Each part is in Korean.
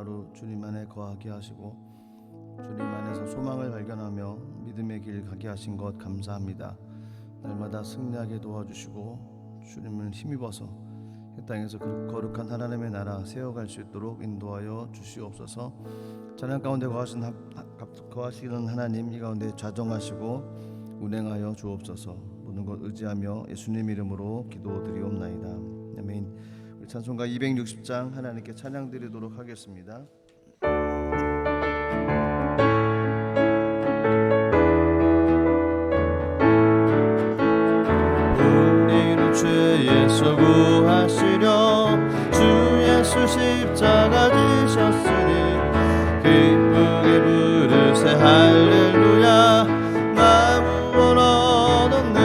하루하루 주님 안에 거하게 하시고 주님 안에서 소망을 발견하며 믿음의 길 가게 하신 것 감사합니다. 날마다 승리하게 도와주시고 주님을 힘입어서 이 땅에서 거룩한 하나님의 나라 세워갈 수 있도록 인도하여 주시옵소서. 찬양 가운데 거하시는 하나님, 이 가운데 좌정하시고 운행하여 주옵소서. 모든 것 의지하며 예수님 이름으로 기도드리옵나이다. 아멘. 우리 찬송가 260장 하나님께 찬양 드리도록 하겠습니다. 우리를 죄에서 구하시려 주 예수 십자가 지셨으니 기쁘게 부르세 할렐루야. 나 구원 얻었네.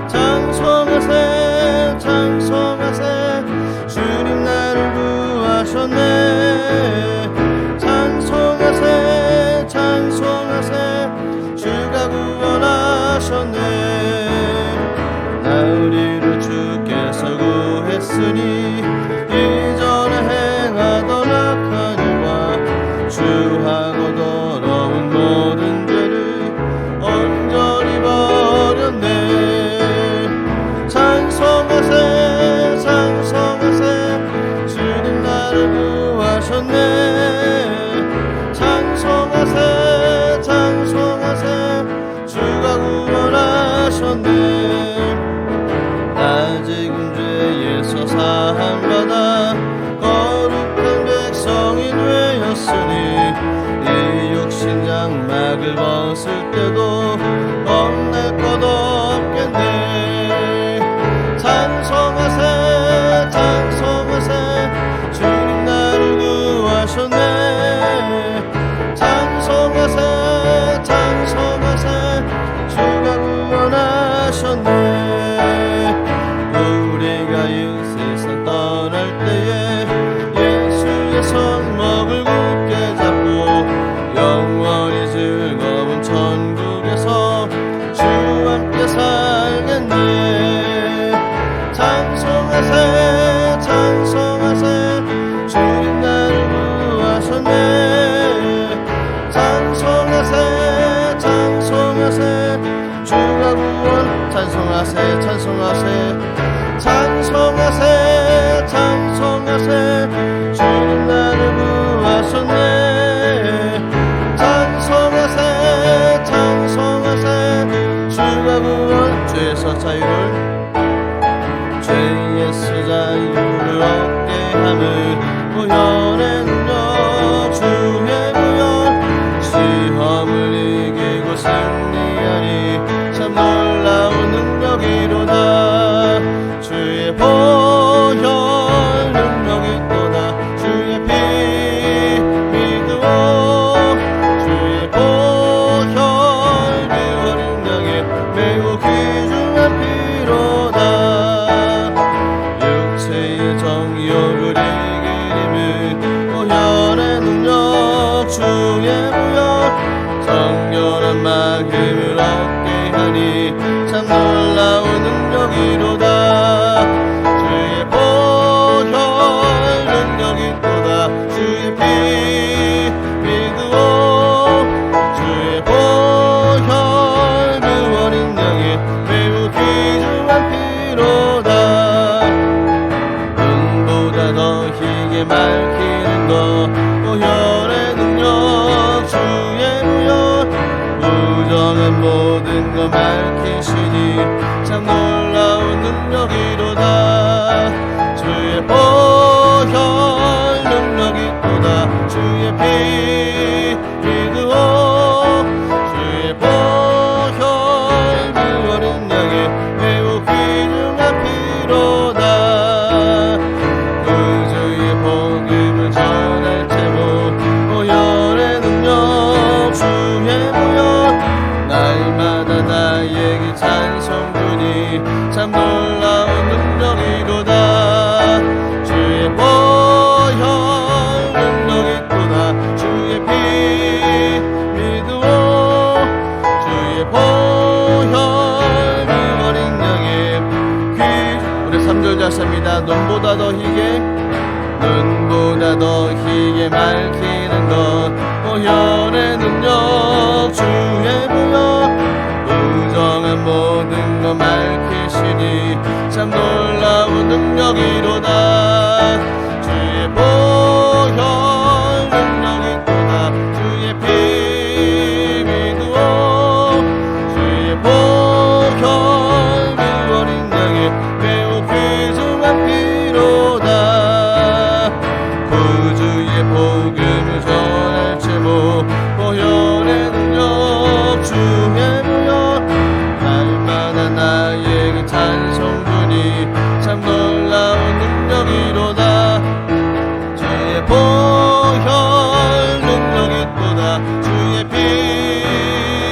찬송하세 찬송하세 주님 나를 구하셨네. 찬송하세 찬송하세 주가 구원하셨네. 나 우리를 주께서 구했으니 이전에 행하던 악한 일과 주하고 더러운 모든 죄를 온전히 버렸네. 찬송하세 찬송하세 주님 나를 구하셨네. 찬송하세 찬송하세 주가 구원하셨네. 아직은 죄에서 사함받아 거룩한 백성이 되었으니 이 육신 장막을 벗을 때도 겁낼 것 없겠네. 찬송하세 찬송하세 주님 나를 구하셨네. 찬송하세 찬송하세 주가 구원하셨네. 우리가 이 세상 떠날 때에 예수의 손목을 굳게 잡고 영원히 즐거운 천국에서 주와 함께 살겠네. 찬송하세 찬송하세 주님 나를 구하셨네. 찬송하세 찬송하세 주가 구원. 찬송하세 찬송하세 찬송하세 찬송하세 주님 나를 구하셨네. 찬송하세 찬송하세 주가 구원. 죄에서 자유를 죄에서 자유를 얻게 함을 구원의 능력 주의 구원. 시험을 이기고 승리하니 참 놀라운 능력이로다. 주의 보혈 능력이 또다. 주의 피 믿으오. 주의 보혈 그 능력이 매우 귀중한 피로다. 육체의 정욕을 이기림은 보혈의 능력 주의 보혈. 정결한 마음을 얻게 하니 참 놀라운 능력이로다. 주의 보혈 능력이 또다. 주의 피 믿으오. 주의 보혈 구원 능력이 매우 귀중한 피로다. 눈보다 더 희게 밝히는 것 보혈의 능력 주의 보혈. 부정한 모든 것 밝히시니 참 놀라운 능력이로다. 주의 보혈 능력이 또다. 주의 피 믿으오. 주의 보혈 구원 능력이 매우 귀중한 피로다. 그 주의 복음을 전할 테고 보혈의 능력 주의 보혈. 날마다 나에게 찬송 주니 참 놀라운 능력이로다. 주의 보혈 능력이 또다. 주의 주의 밝히는 것 보혈의 능력 주의 보혈 부정한 모든 것 밝히시니 참 놀라운 능력이로다 주의 보혈 능력이 또다 주의 피 믿으오 주의 보혈 그 어린 양의 매우 귀중한 피로다 구주의 복음을 전할 제목 보혈의 능력 주의 보혈 날마다 나에게 찬송주니 참 놀라운 능력이로다 주의 보혈 능력이 또다 주의 피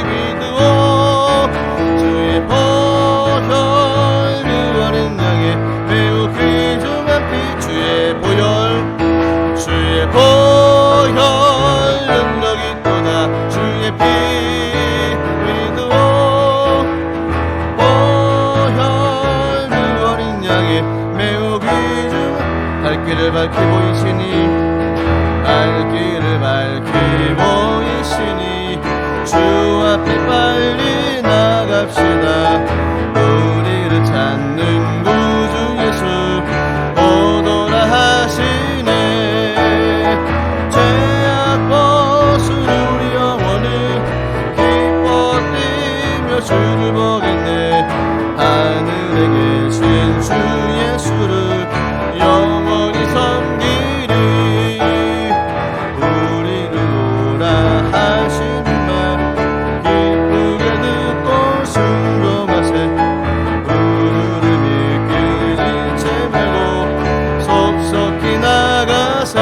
믿으오 주의 보혈 그 어린 양의 매우 귀중한 피 주의 보혈 능력이 또다 주의 피 믿으오 보혈 그 어린 양의 매우 귀중한 발길을 밝히 보이시니 발길을 밝히 보이시니 주 앞에 빨리 나갑시다 우리를 찾는 구주 예수 오도라 하시네 죄악 벗은 우리 영혼을 기뻐 뛰며 주를 보겠네 하늘에 계신 주 예수를 영원히 섬기리 우리를 오라 하시는 말 기쁘게 듣고 순종하세 우르르 믿기지 채 말고 속속히 나가세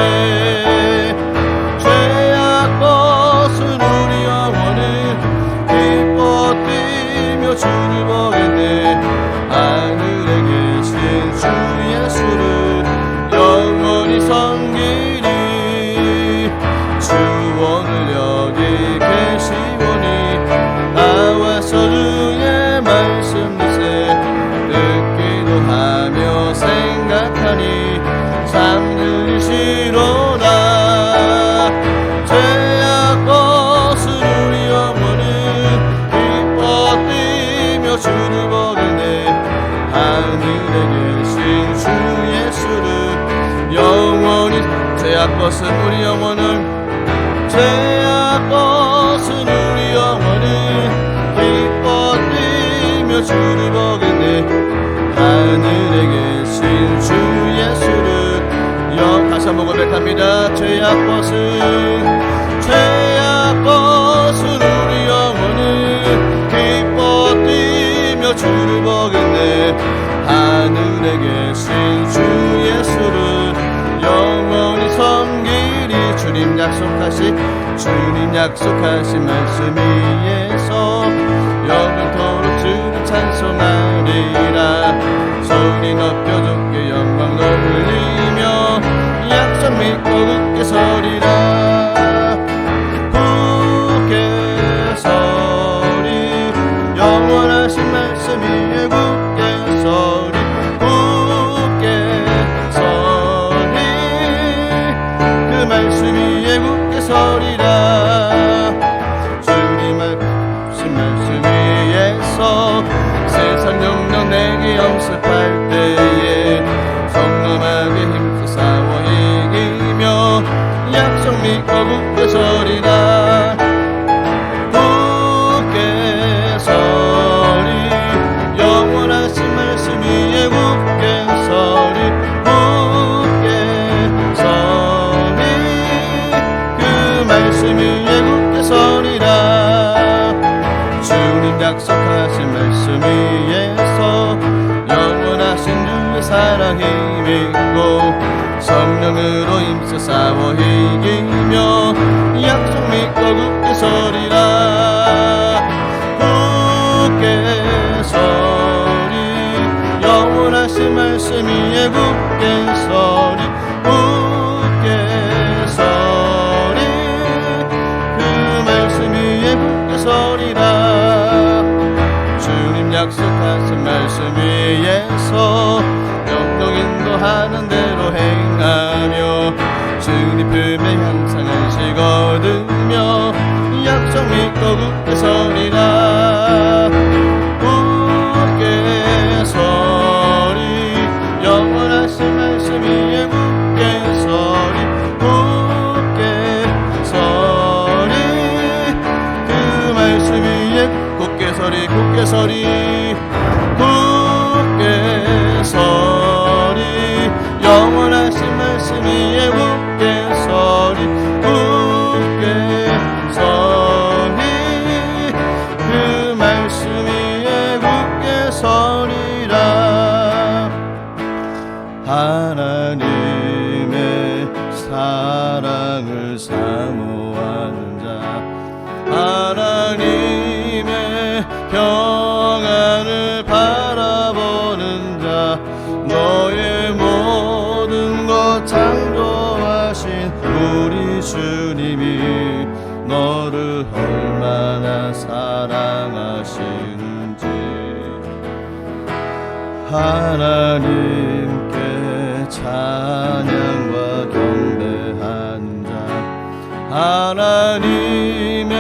죄악 벗은 우리 영혼을 기뻐 뛰며 주를 보겠네 하늘에 계신 주 예수를 영원히 섬기리 주 오늘 여기 계시오니 나와서 주의 말씀 듣세 듣기도 하며 생각하니 참 들리시로다 죄악 벗은 우리 영혼을 기뻐 뛰며 주를 보겠네 하늘에 계신 주 예수를 영원히 죄악 벗은 우리 영혼을 기뻐 뛰며 주를 보겠네 하늘에 계신 주 예수를 다시 한번 고백합니다 죄악 벗은 우리 영혼을 기뻐 뛰며 주를 보겠네 하늘에 계신 주 예수를 영원히 섬기리 주님 약속하신 말씀 위에서 영원토록 주를 찬송하리라 소리 높여 주께 영광 돌리며 약속 믿고 굳게 서리라 굳게 서리 영원하신 말씀 위에 굳게 서리 그 말씀 위에 굳게 서리라 주님 말씀 위에서 세상 영영 내게 영습할 때에 성nom하게 힘써 싸워 이기며 약속 믿고 굳게 서리라 굳게 서리 영원하신 말씀 위에 굳게 서리 말씀 위에 굳게 서리라 주님 약속하신 말씀 위에서 영원하신 주의 사랑 힘있고 성령으로 힘써 싸워 이기며 약속 믿고 굳게 서리라 굳게 서리 영원하신 말씀 위에 굳게 서리 굳게 서리 서리라 주님 약속하신 말씀 위에서 영영 인도하는 대로 행하며 주님 금의 향상을 거두며 약속 믿고 굳게 서리라. 굳게 서리 영원하신 말씀 위에 굳게 서리. 굳게 서리 그 말씀 위에 굳게 서리. 굳게 서리 굳게 서리 영원하신 말씀 위에 굳게 서리. 굳게 서리 그 말씀 위에 굳게 서리라. 하나님의 사랑을 사모하는 자, 하나님의 평안을 바라보는 자, 너의 모든 것 창조하신 우리 주님이 너를 얼마나 사랑하시는지. 하나님께 찬양과 경배하는 자, 하나님의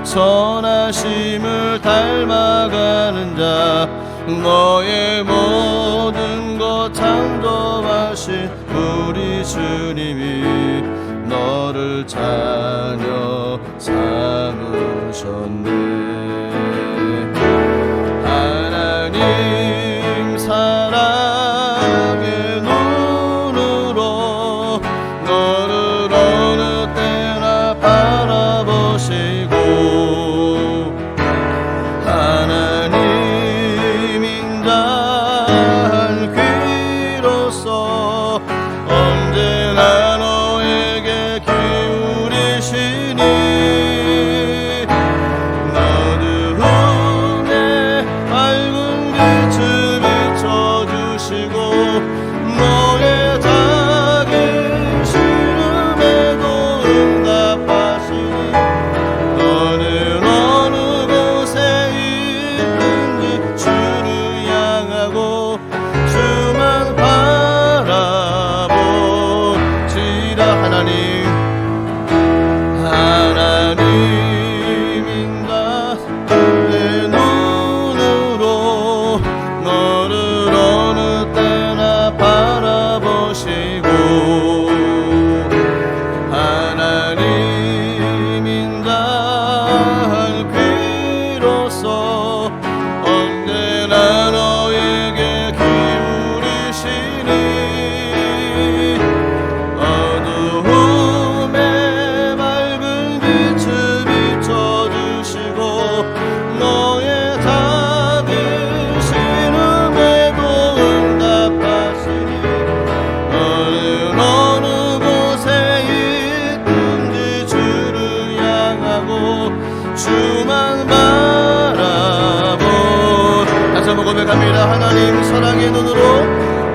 선하심을 닮아가는 자, 너의 모든 것 창조하신 우리 주님이 너를 자녀 삼으셨네. 하나님 사랑의 눈으로 너를 어느 때나 바라보시고, 하나님 인자한 귀로서 언제나 너에게 기울이시니, 어두움에 밝은 빛을 비춰주시고 너의 작은 시름에도 응답하시니, 너는 어느 곳에 있든지 주를 향하고 주만 바라보시라. 하나님인가 내 눈으로 너를 어느 때나 바라보시고, 하나님인가 귀로서 언제나 너에게 기울이시니, 어두움에 밝은 빛을 비춰주시고 너의 작은 시름에도 응답하시니, 너는 어느 곳에 있든지 주를 향하고 주만 바라보. 다시 한번 고백합니다. 하나님 사랑의 눈으로,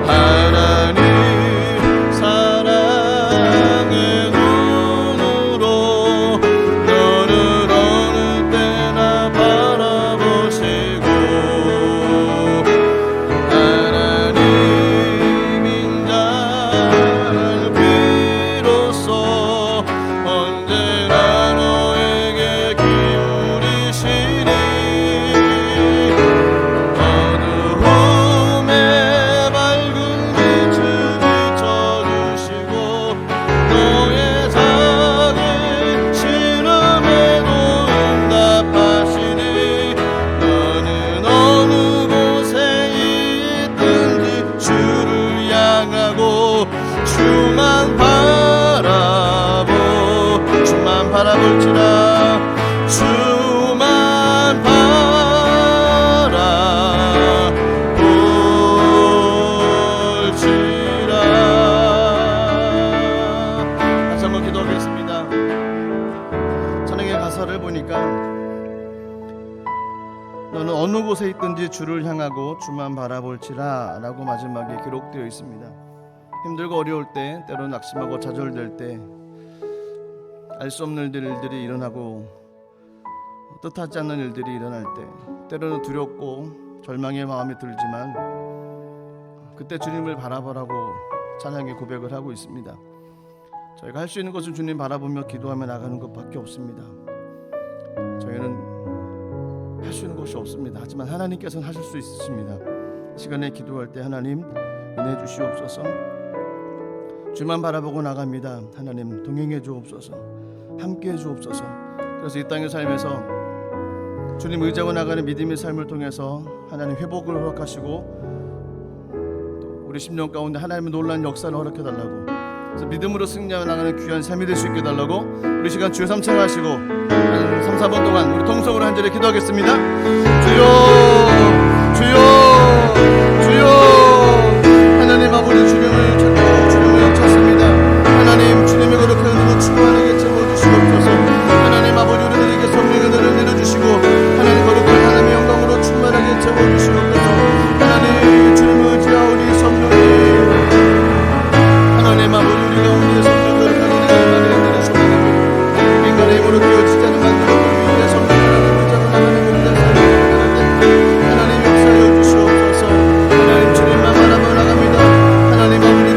하나님 사랑의 눈으로 너를 어느 때나 바라보시고, 하나님 인자한 귀로서 언제나 너에게 기울이시니, 어두움에 밝은 빛을 비춰주시고 너의 작은 시름에도 응답하시니, 너는 어느 곳에 있든지 주를 향하고 주만 바라볼지라. 주만 바라볼지라. 다시 한번 기도하겠습니다. 찬양의 가사를 보니까 너는 어느 곳에 있든지 주를 향하고 주만 바라볼지라 라고 마지막에 기록되어 있습니다. 힘들고 어려울 때, 때로는 낙심하고 좌절될 때, 알 수 없는 일들이 일어나고 뜻하지 않는 일들이 일어날 때, 때로는 두렵고 절망의 마음이 들지만 그때 주님을 바라보라고 찬양의 고백을 하고 있습니다. 저희가 할 수 있는 것은 주님 바라보며 기도하며 나가는 것밖에 없습니다. 저희는 할 수 있는 것이 없습니다. 하지만 하나님께서는 하실 수 있으십니다. 시간에 기도할 때 하나님 은혜 주시옵소서. 주만 바라보고 나갑니다. 하나님 동행해 주옵소서. 함께 해 주옵소서. 그래서 이 땅의 삶에서 주님 의지하고 나가는 믿음의 삶을 통해서 하나님 회복을 허락하시고 또 우리 심령 가운데 하나님의 놀라운 역사를 허락해 달라고, 그래서 믿음으로 승리하며 나가는 귀한 삶이 될 수 있게 달라고 우리 시간 주여 삼창하시고 3, 4분 동안 우리 통성으로 한 절에 기도하겠습니다. 주여 주여 주여. 하나님 아버지 주님을 찾고 주님을 찾습니다. 하나님 주님의 거룩한 은혜로 충만하게 채워주시옵소서. 하나님 아버지 우리들에게 성령의 은혜를 내려주시고 하나님 거룩한 하나님의 영광으로 충만하게 채워주시옵소서. 하나님 주님을 의지하오니 성령님, 하나님 아버지 우리 가운데 성령 거룩한 은혜가 임하게 해주시옵소서. 인간의 힘으로 되어지지 않은 만들어 위에 성령을 의지하고 나가는 우리들 삶을 하나님 역사하여 주시옵소서. 하나님 주님만 바라보고 나갑니다. 하나님 아버지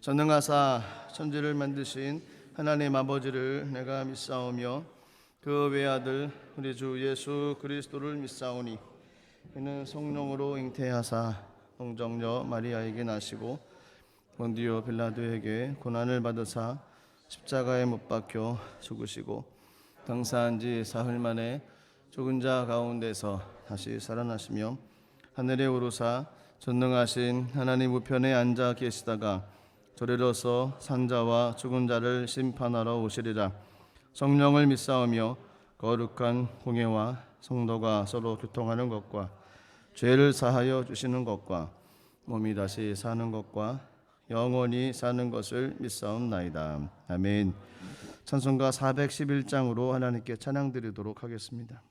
전능하사 천지를 만드신 하나님 아버지를 내가 믿사오며 그 외아들 우리 주 예수 그리스도를 믿사오니 이는 성령으로 잉태하사 동정녀 마리아에게 나시고 본디오 빌라도에게 고난을 받으사 십자가에 못 박혀 죽으시고 장사한 지 사흘 만에 죽은 자 가운데서 다시 살아나시며 하늘에 오르사 전능하신 하나님 우편에 앉아 계시다가 저리로서 산자와 죽은 자를 심판하러 오시리라. 성령을 믿사오며 거룩한 공예와 성도가 서로 교통하는 것과 죄를 사하여 주시는 것과 몸이 다시 사는 것과 영원히 사는 것을 믿사옵나이다. 아멘. 찬송가 411장으로 하나님께 찬양 드리도록 하겠습니다.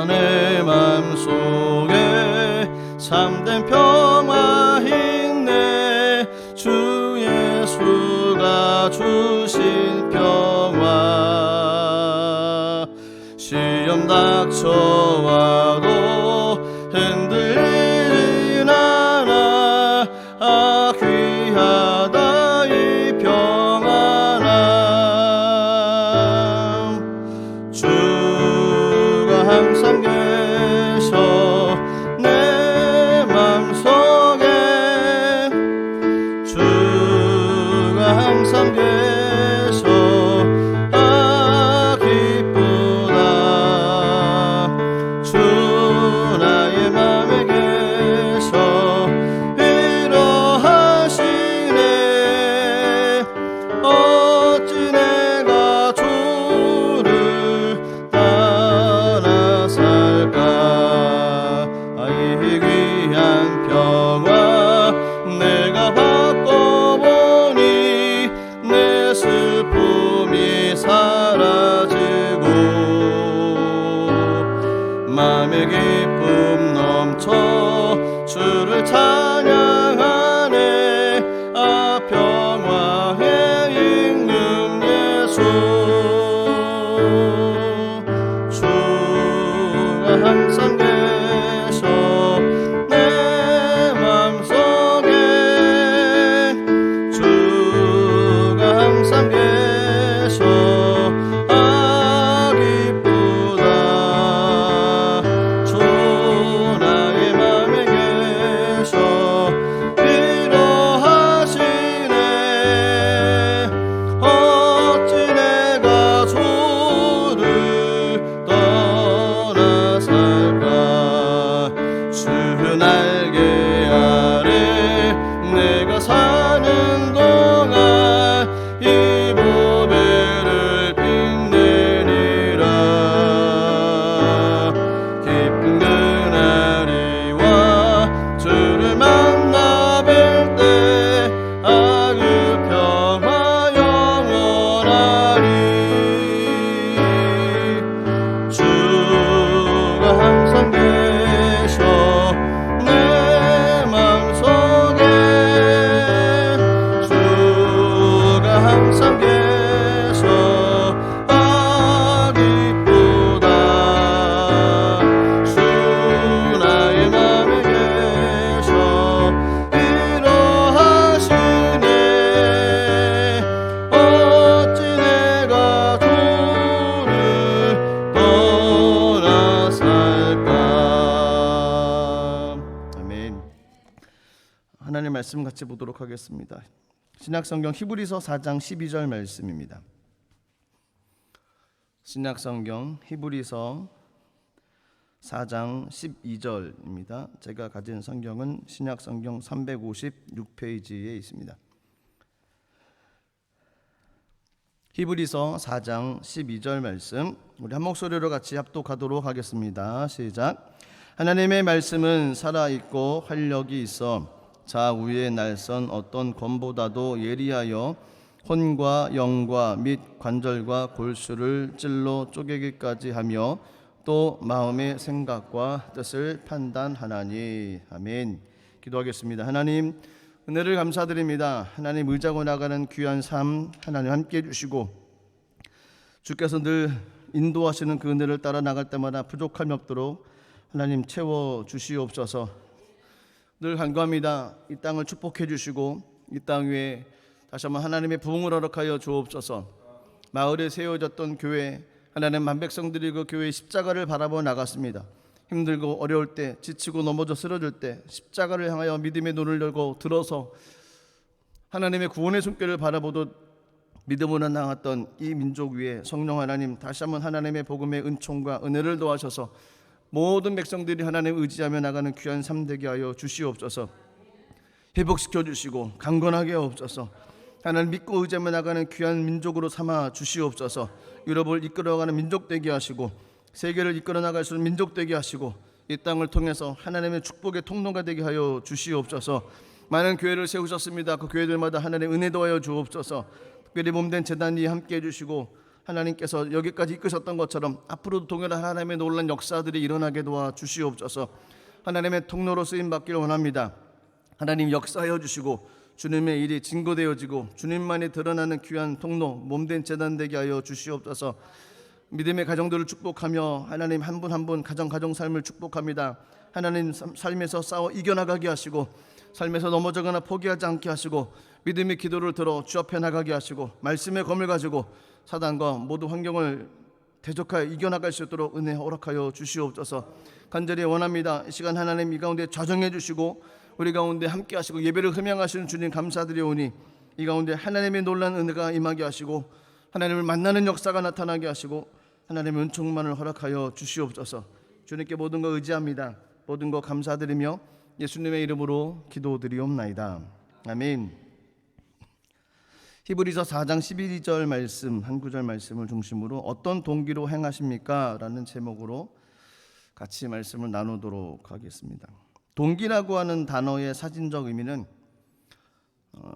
내 맘속에 참된 평화 있네. 주 예수가 주신 평화. 시험 닥쳐와도 흔들리진 않아. 아 귀하다 이 평안함. 주가 항상 계셔 내 맘속에. 주가 항상 계셔 아 기쁘다. 주 나의 맘에 계셔 위로하시네. 어찌 내가 주를 따라 살까. 이 귀한 평화 내가 받고 보니 내 슬픔이 사라지고 맘의 기쁨 넘쳐 주를 찬양하네. 아 평화에 있는 예수. 주가 항상 계셔 내 맘속에. 주가 항상 계셔 아 기쁘다. 주 나의 맘에 계셔 위로하시네. 어찌 내가 주를 떠나 살까. 주 날개 아래 내가 사는 동안 이 보배를 빛내리라. 기쁜 그날이와 주를 만나 뵐 때 아 그 평화 영원하리. 주가 항상 계셔 내 맘속에. 주가 항상 계셔 아 기쁘다. 주 나의 맘에 계셔 위로하시네. 어찌 내가 주를 떠나 살까. 아멘. 하나님 말씀 같이 보도록 하겠습니다. 신약성경 히브리서 4장 12절 말씀입니다. 신약성경 히브리서 4장 12절입니다. 제가 가진 성경은 신약성경 356페이지에 있습니다. 히브리서 4장 12절 말씀 우리 한 목소리로 같이 합독하도록 하겠습니다. 시작. 하나님의 말씀은 살아있고 활력이 있어 좌우의 날선 어떤 검보다도 예리하여 혼과 영과 및 관절과 골수를 찔러 쪼개기까지 하며 또 마음의 생각과 뜻을 판단하나니. 아멘. 기도하겠습니다. 하나님 은혜를 감사드립니다. 하나님 의지하고 나가는 귀한 삶 하나님 함께 해주시고 주께서 늘 인도하시는 그 은혜를 따라 나갈 때마다 부족함이 없도록 하나님 채워 주시옵소서. 늘 간구합니다. 이 땅을 축복해 주시고 이 땅 위에 다시 한번 하나님의 부흥을 허락하여 주옵소서. 마을에 세워졌던 교회, 하나님 만백성들이 그 교회의 십자가를 바라보고 나갔습니다. 힘들고 어려울 때, 지치고 넘어져 쓰러질 때 십자가를 향하여 믿음의 눈을 열고 들어서 하나님의 구원의 손길을 바라보듯 믿음으로 나갔던 이 민족 위에 성령 하나님 다시 한번 하나님의 복음의 은총과 은혜를 도하셔서 모든 백성들이 하나님을 의지하며 나가는 귀한 삶 되게 하여 주시옵소서. 회복시켜 주시고 강건하게 하옵소서. 하나님 믿고 의지하며 나가는 귀한 민족으로 삼아 주시옵소서. 유럽을 이끌어가는 민족 되게 하시고 세계를 이끌어 나갈 수 있는 민족 되게 하시고 이 땅을 통해서 하나님의 축복의 통로가 되게 하여 주시옵소서. 많은 교회를 세우셨습니다. 그 교회들마다 하나님의 은혜 더하여 주옵소서. 특별히 몸된 재단이 함께 해주시고 하나님께서 여기까지 이끄셨던 것처럼 앞으로도 동일한 하나님의 놀라운 역사들이 일어나게 도와 주시옵소서. 하나님의 통로로 쓰임받기를 원합니다. 하나님 역사하여 주시고 주님의 일이 증거되어지고 주님만이 드러나는 귀한 통로 몸된 재단 되게 하여 주시옵소서. 믿음의 가정들을 축복하며 하나님 한 분 한 분 가정 삶을 축복합니다. 하나님 삶에서 싸워 이겨나가게 하시고 삶에서 넘어져거나 포기하지 않게 하시고 믿음의 기도를 들어 주 앞에 나가게 하시고 말씀의 검을 가지고 사단과 모든 환경을 대적하여 이겨나갈 수 있도록 은혜 허락하여 주시옵소서. 간절히 원합니다. 이 시간 하나님 이 가운데 좌정해 주시고 우리 가운데 함께 하시고 예배를 흠양하시는 주님 감사드리오니 이 가운데 하나님의 놀라운 은혜가 임하게 하시고 하나님을 만나는 역사가 나타나게 하시고 하나님의 은총만을 허락하여 주시옵소서. 주님께 모든 거 의지합니다. 모든 거 감사드리며 예수님의 이름으로 기도드리옵나이다. 아멘. 히브리서 4장 12절 말씀 한 구절 말씀을 중심으로 어떤 동기로 행하십니까? 라는 제목으로 같이 말씀을 나누도록 하겠습니다. 동기라고 하는 단어의 사진적 의미는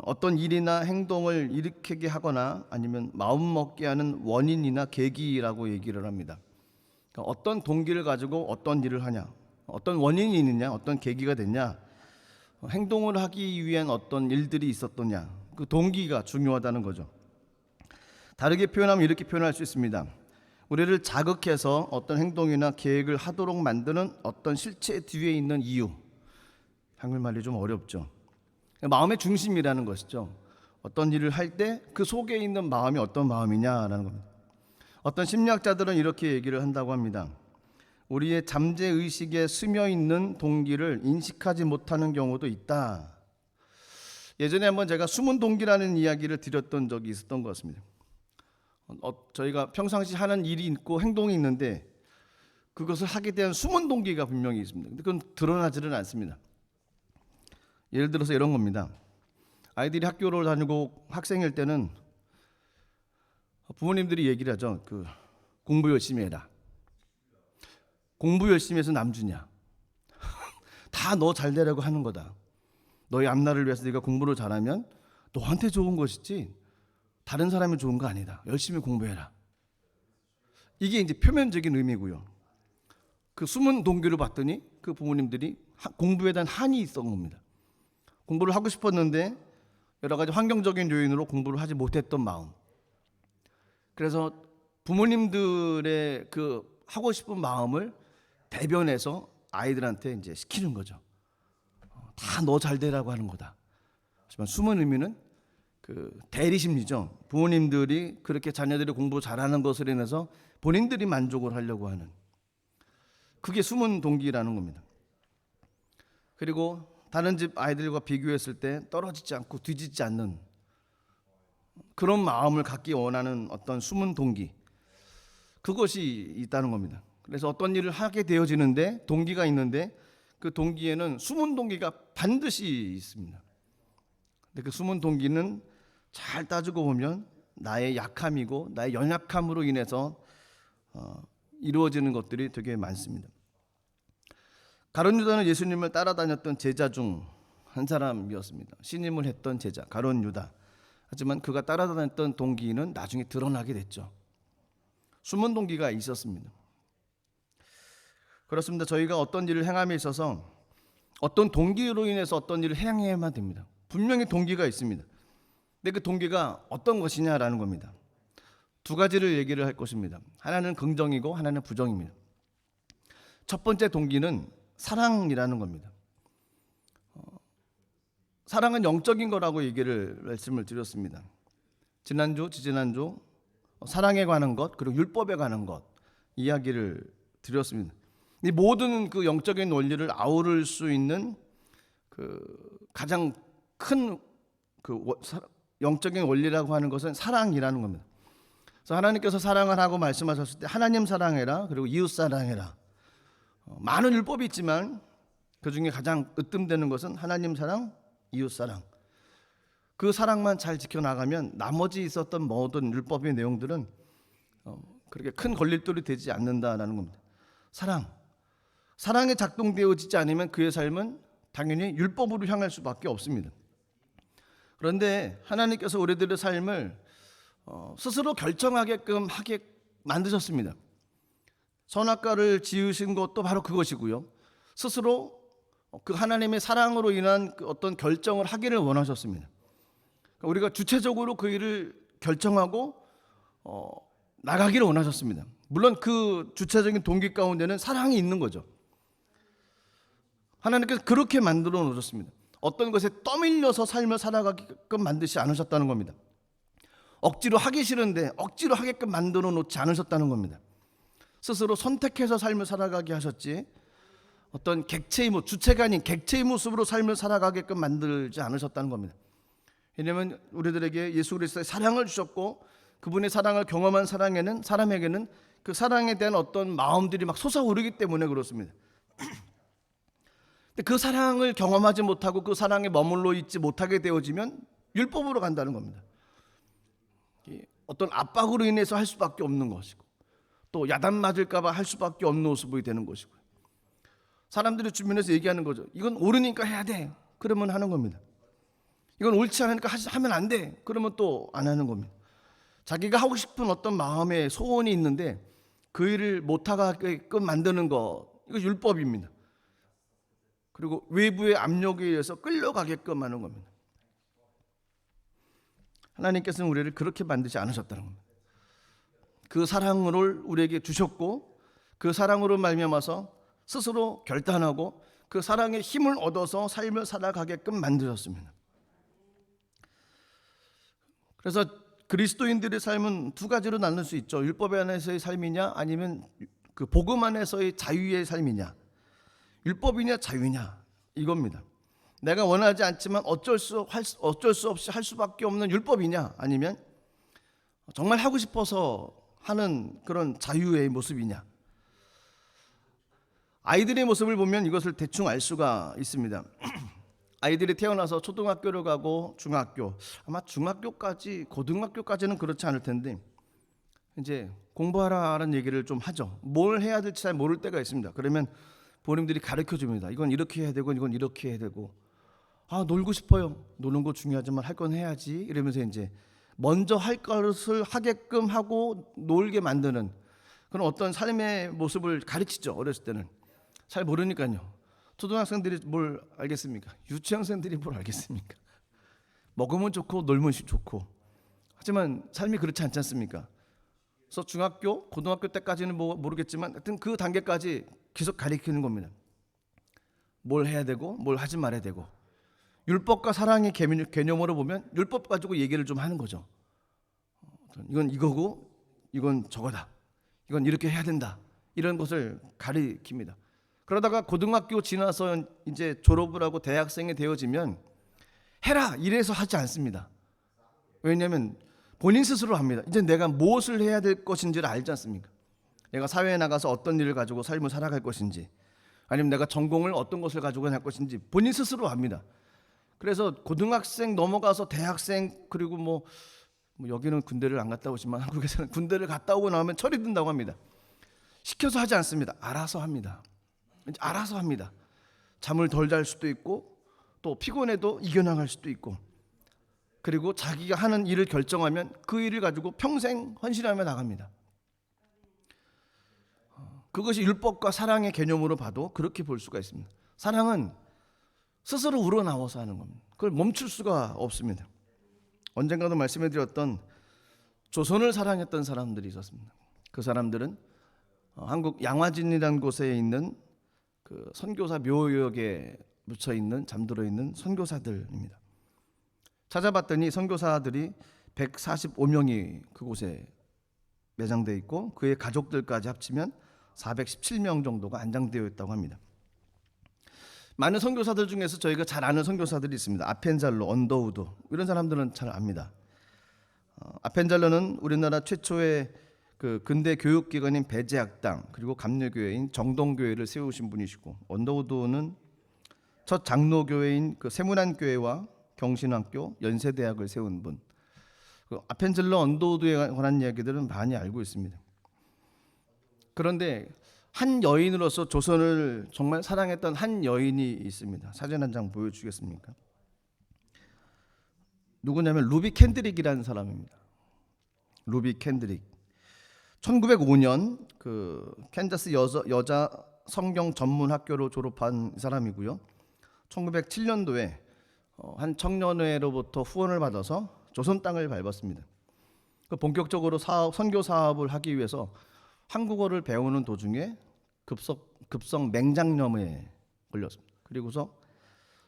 어떤 일이나 행동을 일으키게 하거나 아니면 마음먹게 하는 원인이나 계기라고 얘기를 합니다. 그러니까 어떤 동기를 가지고 어떤 일을 하냐, 어떤 원인이 있느냐, 어떤 계기가 됐냐, 행동을 하기 위한 어떤 일들이 있었더냐, 그 동기가 중요하다는 거죠. 다르게 표현하면 이렇게 표현할 수 있습니다. 우리를 자극해서 어떤 행동이나 계획을 하도록 만드는 어떤 실체 뒤에 있는 이유. 한글말이 좀 어렵죠. 마음의 중심이라는 것이죠. 어떤 일을 할 때 그 속에 있는 마음이 어떤 마음이냐라는 겁니다. 어떤 심리학자들은 이렇게 얘기를 한다고 합니다. 우리의 잠재의식에 스며있는 동기를 인식하지 못하는 경우도 있다. 예전에 한번 제가 숨은 동기라는 이야기를 드렸던 적이 있었던 것 같습니다. 저희가 평상시 하는 일이 있고 행동이 있는데 그것을 하게 대한 숨은 동기가 분명히 있습니다. 근데 그건 드러나지는 않습니다. 예를 들어서 이런 겁니다. 아이들이 학교를 다니고 학생일 때는 부모님들이 얘기를 하죠. 공부 열심히 해라. 공부 열심히 해서 남주냐. 다 너 잘 되라고 하는 거다. 너의 앞날을 위해서 네가 공부를 잘하면 너한테 좋은 것이지 다른 사람이 좋은 거 아니다. 열심히 공부해라. 이게 이제 표면적인 의미고요. 그 숨은 동기를 봤더니 그 부모님들이 공부에 대한 한이 있었던 겁니다. 공부를 하고 싶었는데 여러 가지 환경적인 요인으로 공부를 하지 못했던 마음. 그래서 부모님들의 그 하고 싶은 마음을 대변해서 아이들한테 이제 시키는 거죠. 다 너 잘 되라고 하는 거다. 하지만 숨은 의미는 그 대리 심리죠. 부모님들이 그렇게 자녀들이 공부 잘하는 것을 인해서 본인들이 만족을 하려고 하는 그게 숨은 동기라는 겁니다. 그리고 다른 집 아이들과 비교했을 때 떨어지지 않고 뒤지지 않는 그런 마음을 갖기 원하는 어떤 숨은 동기, 그것이 있다는 겁니다. 그래서 어떤 일을 하게 되어지는데 동기가 있는데 그 동기에는 숨은 동기가 반드시 있습니다. 근데 그 숨은 동기는 잘 따지고 보면 나의 약함이고 나의 연약함으로 인해서 이루어지는 것들이 되게 많습니다. 가룟 유다는 예수님을 따라다녔던 제자 중 한 사람이었습니다. 신임을 했던 제자 가룟 유다. 하지만 그가 따라다녔던 동기는 나중에 드러나게 됐죠. 숨은 동기가 있었습니다. 그렇습니다. 저희가 어떤 일을 행함에 있어서 어떤 동기로 인해서 어떤 일을 행해야만 됩니다. 분명히 동기가 있습니다. 근데 그 동기가 어떤 것이냐라는 겁니다. 두 가지를 얘기를 할 것입니다. 하나는 긍정이고 하나는 부정입니다. 첫 번째 동기는 사랑이라는 겁니다. 사랑은 영적인 거라고 말씀을 드렸습니다. 지난주, 지지난주 사랑에 관한 것 그리고 율법에 관한 것 이야기를 드렸습니다. 이 모든 그 영적인 원리를 아우를 수 있는 가장 큰 영적인 원리라고 하는 것은 사랑이라는 겁니다. 그래서 하나님께서 사랑을 하고 말씀하셨을 때 하나님 사랑해라 그리고 이웃 사랑해라. 많은 율법이 있지만 그 중에 가장 으뜸되는 것은 하나님 사랑, 이웃 사랑. 그 사랑만 잘 지켜나가면 나머지 있었던 모든 율법의 내용들은 그렇게 큰 걸림돌이 되지 않는다라는 겁니다. 사랑에 작동되어지지 않으면 그의 삶은 당연히 율법으로 향할 수밖에 없습니다. 그런데 하나님께서 우리들의 삶을 스스로 결정하게끔 하게 만드셨습니다. 선악과를 지으신 것도 바로 그것이고요. 스스로 그 하나님의 사랑으로 인한 그 어떤 결정을 하기를 원하셨습니다. 우리가 주체적으로 그 일을 결정하고 나가기를 원하셨습니다. 물론 그 주체적인 동기 가운데는 사랑이 있는 거죠. 하나님께서 그렇게 만들어 놓으셨습니다. 어떤 것에 떠밀려서 삶을 살아가게끔 만드지 않으셨다는 겁니다. 억지로 하기 싫은데 억지로 하게끔 만들어 놓지 않으셨다는 겁니다. 스스로 선택해서 삶을 살아가게 하셨지 어떤 객체의 모습, 주체가 아닌 객체의 모습으로 삶을 살아가게끔 만들지 않으셨다는 겁니다. 왜냐하면 우리들에게 예수 그리스도의 사랑을 주셨고 그분의 사랑을 경험한 사람에게는 그 사랑에 대한 어떤 마음들이 막 솟아오르기 때문에 그렇습니다. 근데 그 사랑을 경험하지 못하고 그 사랑에 머물러 있지 못하게 되어지면 율법으로 간다는 겁니다. 어떤 압박으로 인해서 할 수밖에 없는 것이고 또 야단 맞을까 봐 할 수밖에 없는 모습이 되는 것이고 사람들이 주변에서 얘기하는 거죠. 이건 옳으니까 해야 돼. 그러면 하는 겁니다. 이건 옳지 않으니까 하면 안 돼. 그러면 또 안 하는 겁니다. 자기가 하고 싶은 어떤 마음의 소원이 있는데 그 일을 못하게끔 만드는 것, 이거 율법입니다. 그리고 외부의 압력에 의해서 끌려가게끔 하는 겁니다. 하나님께서는 우리를 그렇게 만들지 않으셨다는 겁니다. 그 사랑을 우리에게 주셨고 그 사랑으로 말미암아서 스스로 결단하고 그 사랑의 힘을 얻어서 삶을 살아가게끔 만드셨습니다. 그래서 그리스도인들의 삶은 두 가지로 나눌 수 있죠. 율법 안에서의 삶이냐 아니면 그 복음 안에서의 자유의 삶이냐. 율법이냐 자유냐 이겁니다. 내가 원하지 않지만 어쩔 수 없이 할 수밖에 없는 율법이냐 아니면 정말 하고 싶어서 하는 그런 자유의 모습이냐. 아이들의 모습을 보면 이것을 대충 알 수가 있습니다. 아이들이 태어나서 초등학교를 가고 중학교, 아마 중학교까지, 고등학교까지는 그렇지 않을 텐데 이제 공부하라는 얘기를 좀 하죠. 뭘 해야 될지 잘 모를 때가 있습니다. 그러면 부모님들이 가르쳐 줍니다. 이건 이렇게 해야 되고 이건 이렇게 해야 되고. 아, 놀고 싶어요. 노는 거 중요하지만 할 건 해야지. 이러면서 이제 먼저 할 것을 하게끔 하고 놀게 만드는 그런 어떤 삶의 모습을 가르치죠. 어렸을 때는. 잘 모르니까요. 초등학생들이 뭘 알겠습니까? 유치원생들이 뭘 알겠습니까? 먹으면 좋고 놀면 좋고. 하지만 삶이 그렇지 않지 않습니까? 그래서 중학교, 고등학교 때까지는 모르겠지만 하여튼 그 단계까지 계속 가르치는 겁니다. 뭘 해야 되고 뭘 하지 말아야 되고. 율법과 사랑의 개념으로 보면 율법 가지고 얘기를 좀 하는 거죠. 이건 이거고 이건 저거다. 이건 이렇게 해야 된다. 이런 것을 가르칩니다. 그러다가 고등학교 지나서 이제 졸업을 하고 대학생이 되어지면 해라 이래서 하지 않습니다. 왜냐하면 본인 스스로 합니다. 이제 내가 무엇을 해야 될 것인지를 알지 않습니까? 내가 사회에 나가서 어떤 일을 가지고 삶을 살아갈 것인지 아니면 내가 전공을 어떤 것을 가지고 할 것인지 본인 스스로 합니다. 그래서 고등학생 넘어가서 대학생 그리고 뭐 여기는 군대를 안 갔다 오지만 한국에서는 군대를 갔다 오고 나오면 철이 든다고 합니다. 시켜서 하지 않습니다. 알아서 합니다. 알아서 합니다. 잠을 덜 잘 수도 있고 또 피곤해도 이겨나갈 수도 있고 그리고 자기가 하는 일을 결정하면 그 일을 가지고 평생 헌신하며 나갑니다. 그것이 율법과 사랑의 개념으로 봐도 그렇게 볼 수가 있습니다. 사랑은 스스로 우러나와서 하는 겁니다. 그걸 멈출 수가 없습니다. 언젠가도 말씀해드렸던 조선을 사랑했던 사람들이 있었습니다. 그 사람들은 한국 양화진이라는 곳에 있는 그 선교사 묘역에 묻혀 있는 잠들어 있는 선교사들입니다. 찾아봤더니 선교사들이 145명이 그곳에 매장되어 있고 그의 가족들까지 합치면 417명 정도가 안장되어 있다고 합니다. 많은 선교사들 중에서 저희가 잘 아는 선교사들이 있습니다. 아펜잘로, 언더우드 이런 사람들은 잘 압니다. 아펜잘로는 우리나라 최초의 그 근대 교육기관인 배제학당 그리고 감리교회인 정동교회를 세우신 분이시고, 언더우드는 첫 장로교회인 그 세문안교회와 경신학교, 연세대학을 세운 분. 아펜젤러 언더우드에 관한 이야기들은 많이 알고 있습니다. 그런데 한 여인으로서 조선을 정말 사랑했던 한 여인이 있습니다. 사진 한 장 보여주겠습니까? 누구냐면 루비 캔드릭이라는 사람입니다. 루비 캔드릭. 1905년 그 캔자스 여자 성경 전문 학교로 졸업한 사람이고요. 1907년도에 한 청년회로부터 후원을 받아서 조선 땅을 밟았습니다. 본격적으로 선교 사업을 하기 위해서 한국어를 배우는 도중에 급성 맹장염에 걸렸습니다. 그리고서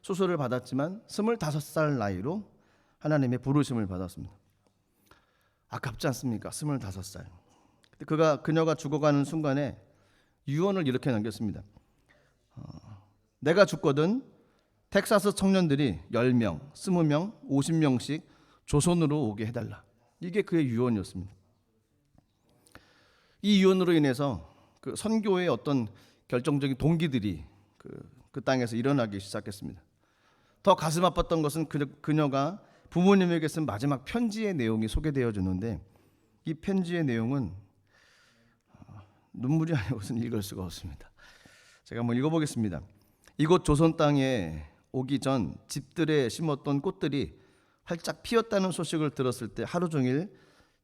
수술을 받았지만 25살 나이로 하나님의 부르심을 받았습니다. 아깝지 않습니까? 25살. 그녀가 죽어가는 순간에 유언을 이렇게 남겼습니다. 내가 죽거든 텍사스 청년들이 10명, 20명, 50명씩 조선으로 오게 해달라. 이게 그의 유언이었습니다. 이 유언으로 인해서 그 선교의 어떤 결정적인 동기들이 그 땅에서 일어나기 시작했습니다. 더 가슴 아팠던 것은 그녀가 부모님에게 쓴 마지막 편지의 내용이 소개되어지는데, 이 편지의 내용은 눈물이 아니고서는 읽을 수가 없습니다. 제가 한번 읽어보겠습니다. 이곳 조선 땅에 오기 전 집들에 심었던 꽃들이 활짝 피었다는 소식을 들었을 때 하루 종일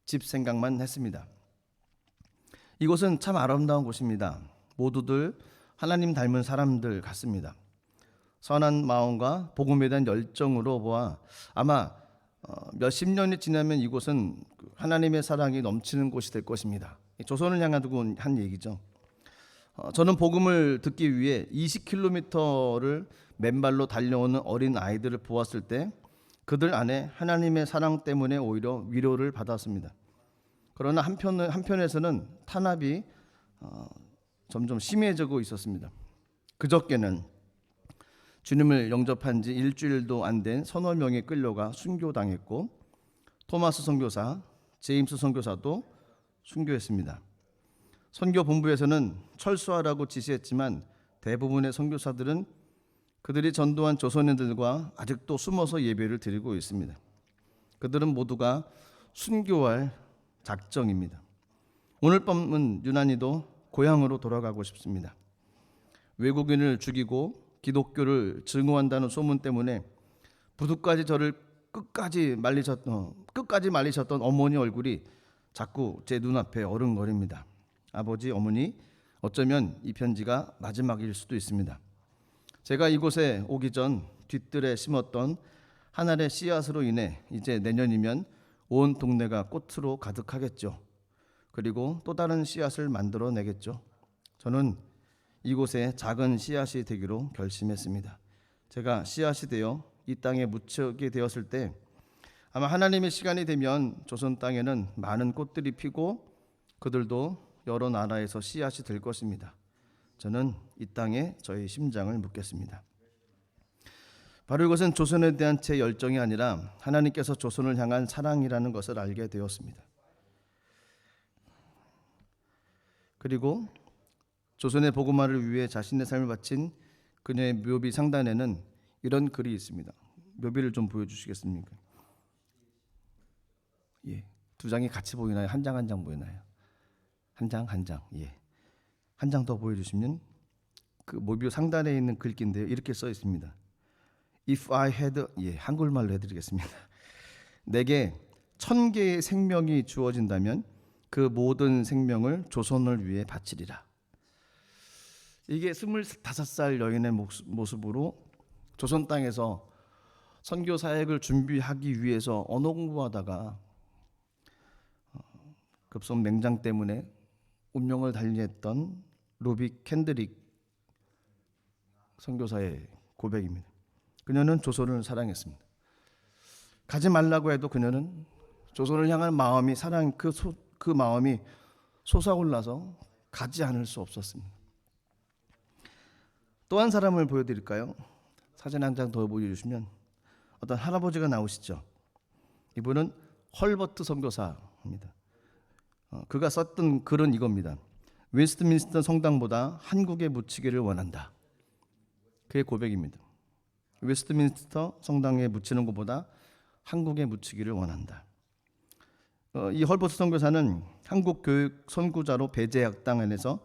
집 생각만 했습니다. 이곳은 참 아름다운 곳입니다. 모두들 하나님 닮은 사람들 같습니다. 선한 마음과 복음에 대한 열정으로 보아 아마 몇십 년이 지나면 이곳은 하나님의 사랑이 넘치는 곳이 될 것입니다. 조선을 향하고 한 얘기죠. 저는 복음을 듣기 위해 20km를 맨발로 달려오는 어린 아이들을 보았을 때 그들 안에 하나님의 사랑 때문에 오히려 위로를 받았습니다. 그러나 한편에서는 탄압이 점점 심해지고 있었습니다. 그저께는 주님을 영접한 지 일주일도 안 된 서너 명이 끌려가 순교당했고, 토마스 선교사, 제임스 선교사도 순교했습니다. 선교 본부에서는 철수하라고 지시했지만 대부분의 선교사들은 그들이 전도한 조선인들과 아직도 숨어서 예배를 드리고 있습니다. 그들은 모두가 순교할 작정입니다. 오늘 밤은 유난히도 고향으로 돌아가고 싶습니다. 외국인을 죽이고 기독교를 증오한다는 소문 때문에 부두까지 저를 끝까지 말리셨던 어머니 얼굴이 자꾸 제 눈앞에 어른거립니다. 아버지, 어머니, 어쩌면 이 편지가 마지막일 수도 있습니다. 제가 이곳에 오기 전 뒤뜰에 심었던 한 알의 씨앗으로 인해 이제 내년이면 온 동네가 꽃으로 가득하겠죠. 그리고 또 다른 씨앗을 만들어내겠죠. 저는 이곳에 작은 씨앗이 되기로 결심했습니다. 제가 씨앗이 되어 이 땅에 묻히게 되었을 때 아마 하나님의 시간이 되면 조선 땅에는 많은 꽃들이 피고 그들도 여러 나라에서 씨앗이 될 것입니다. 저는 이 땅에 저의 심장을 묻겠습니다. 바로 이것은 조선에 대한 제 열정이 아니라 하나님께서 조선을 향한 사랑이라는 것을 알게 되었습니다. 그리고 조선의 복음화를 위해 자신의 삶을 바친 그녀의 묘비 상단에는 이런 글이 있습니다. 묘비를 좀 보여주시겠습니까? 예, 두 장이 같이 보이나요? 한 장 한 장 보이나요? 한 장. 예, 한 장 더 보여주시면 그 묘비 상단에 있는 글귀인데요. 이렇게 써 있습니다. If I had, 한글말로 해드리겠습니다. 내게 1000개의 생명이 주어진다면 그 모든 생명을 조선을 위해 바치리라. 이게 25살 여인의 모습으로 조선 땅에서 선교 사역을 준비하기 위해서 언어 공부하다가 급성 맹장 때문에 운명을 달리했던 로비 캔드릭 선교사의 고백입니다. 그녀는 조선을 사랑했습니다. 가지 말라고 해도 그녀는 조선을 향한 마음이 그 마음이 솟아올라서 가지 않을 수 없었습니다. 또 한 사람을 보여드릴까요? 사진 한 장 더 보여주시면 어떤 할아버지가 나오시죠. 이분은 헐버트 선교사입니다. 그가 썼던 글은 이겁니다. 웨스트민스터 성당보다 한국에 묻히기를 원한다. 그의 고백입니다. 웨스트민스터 성당에 묻히는 것보다 한국에 묻히기를 원한다. 이 헐버트 선교사는 한국 교육 선구자로 배제학당 안에서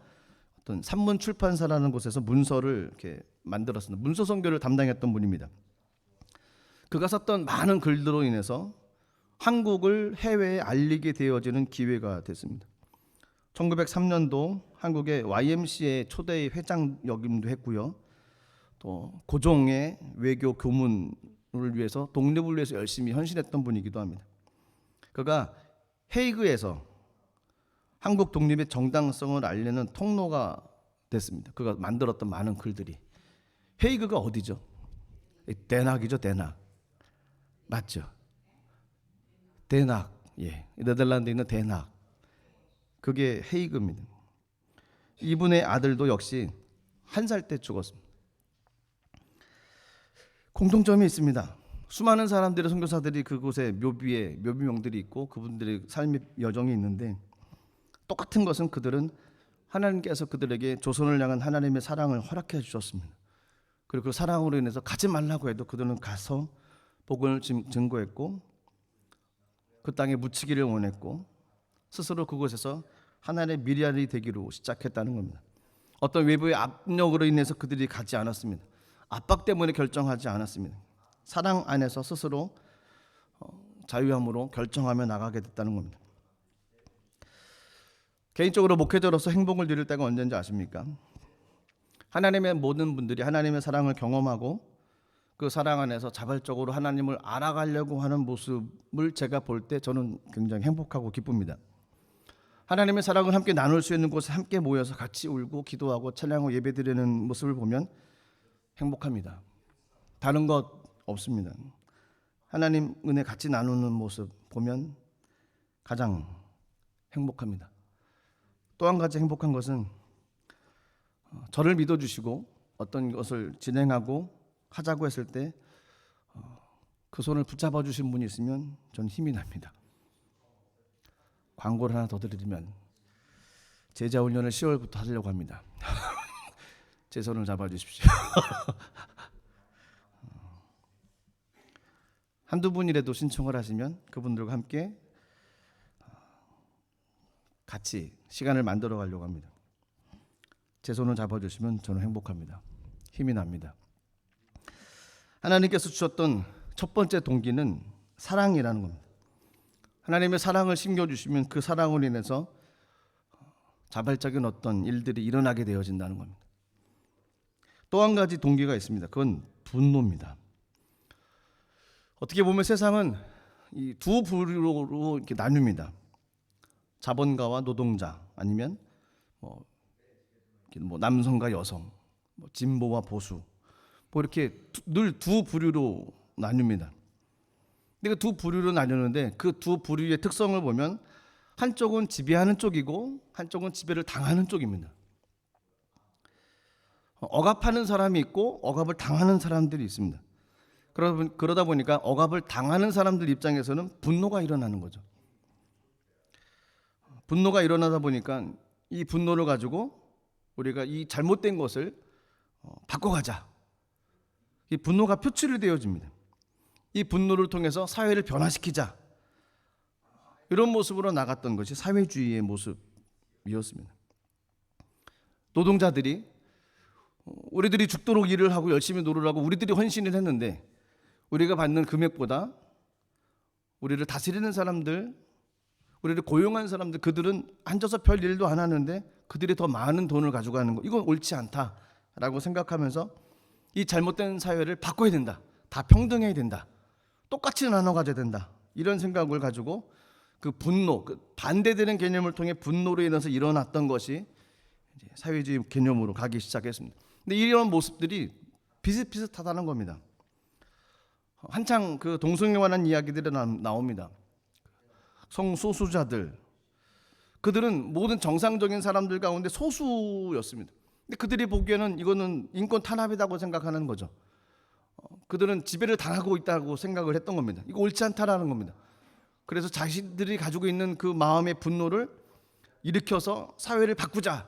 어떤 산문 출판사라는 곳에서 문서를 이렇게 만들었습니다. 문서 선교를 담당했던 분입니다. 그가 썼던 많은 글들로 인해서 한국을 해외에 알리게 되어지는 기회가 됐습니다. 1903년도 한국의 YMCA 초대 회장 역임도 했고요. 또 고종의 외교 교문을 위해서 독립을 위해서 열심히 헌신했던 분이기도 합니다. 그가 헤이그에서 한국 독립의 정당성을 알리는 통로가 됐습니다. 그가 만들었던 많은 글들이. 헤이그가 어디죠? 데낙이죠, 데낙. 맞죠? 데낙. 예. 네덜란드에 있는 데낙. 그게 헤이그입니다. 이분의 아들도 역시 1살 때 죽었습니다. 공통점이 있습니다. 수많은 사람들의 선교사들이 그곳에 묘비에 묘비명들이 있고 그분들의 삶의 여정이 있는데 똑같은 것은 그들은 하나님께서 그들에게 조선을 향한 하나님의 사랑을 허락해 주셨습니다. 그리고 그 사랑으로 인해서 가지 말라고 해도 그들은 가서 복음을 증거했고 그 땅에 묻히기를 원했고 스스로 그곳에서 하나님의 미리알이 되기로 시작했다는 겁니다. 어떤 외부의 압력으로 인해서 그들이 가지 않았습니다. 압박 때문에 결정하지 않았습니다. 사랑 안에서 스스로 자유함으로 결정하며 나가게 됐다는 겁니다. 개인적으로 목회자로서 행복을 누릴 때가 언제인지 아십니까? 하나님의 모든 분들이 하나님의 사랑을 경험하고 그 사랑 안에서 자발적으로 하나님을 알아가려고 하는 모습을 제가 볼 때 저는 굉장히 행복하고 기쁩니다. 하나님의 사랑을 함께 나눌 수 있는 곳에 함께 모여서 같이 울고 기도하고 찬양하고 예배드리는 모습을 보면 행복합니다. 다른 것 없습니다. 하나님 은혜 같이 나누는 모습 보면 가장 행복합니다. 또 한 가지 행복한 것은 저를 믿어주시고 어떤 것을 진행하고 하자고 했을 때 그 손을 붙잡아 주신 분이 있으면 전 힘이 납니다. 광고를 하나 더 드리면 제자 훈련을 10월부터 하려고 합니다. 제 손을 잡아주십시오. 한두 분이라도 신청을 하시면 그분들과 함께 같이 시간을 만들어 가려고 합니다. 제 손을 잡아주시면 저는 행복합니다. 힘이 납니다. 하나님께서 주셨던 첫 번째 동기는 사랑이라는 겁니다. 하나님의 사랑을 심겨주시면 그 사랑으로 인해서 자발적인 어떤 일들이 일어나게 되어진다는 겁니다. 또 한 가지 동기가 있습니다. 그건 분노입니다. 어떻게 보면 세상은 이 두 부류로 이렇게 나뉩니다. 자본가와 노동자, 아니면 뭐 남성과 여성, 진보와 보수, 이렇게 늘 두 부류로 나뉩니다. 근데 그 두 부류로 나뉘는데 그 두 부류의 특성을 보면 한쪽은 지배하는 쪽이고 한쪽은 지배를 당하는 쪽입니다. 억압하는 사람이 있고 억압을 당하는 사람들이 있습니다. 그러다 보니까 억압을 당하는 사람들 입장에서는 분노가 일어나는 거죠. 분노가 일어나다 보니까 이 분노를 가지고 우리가 이 잘못된 것을 바꿔가자. 이 분노가 표출이 되어집니다. 이 분노를 통해서 사회를 변화시키자. 이런 모습으로 나갔던 것이 사회주의의 모습이었습니다. 노동자들이 우리들이 죽도록 일을 하고 열심히 노력하고 우리들이 헌신을 했는데 우리가 받는 금액보다 우리를 다스리는 사람들, 우리를 고용한 사람들, 그들은 앉아서 별 일도 안 하는데 그들이 더 많은 돈을 가져가는 거, 이건 옳지 않다라고 생각하면서 이 잘못된 사회를 바꿔야 된다. 다 평등해야 된다. 똑같이 나눠 가져야 된다. 이런 생각을 가지고 그 분노, 그 반대되는 개념을 통해 분노로 인해서 일어났던 것이 이제 사회주의 개념으로 가기 시작했습니다. 근데 이런 모습들이 비슷비슷하다는 겁니다. 한창 그 동성애에 관한 이야기들이 나옵니다. 성소수자들, 그들은 모든 정상적인 사람들 가운데 소수였습니다. 근데 그들이 보기에는 이거는 인권 탄압이라고 생각하는 거죠. 그들은 지배를 당하고 있다고 생각을 했던 겁니다. 이거 옳지 않다라는 겁니다. 그래서 자신들이 가지고 있는 그 마음의 분노를 일으켜서 사회를 바꾸자.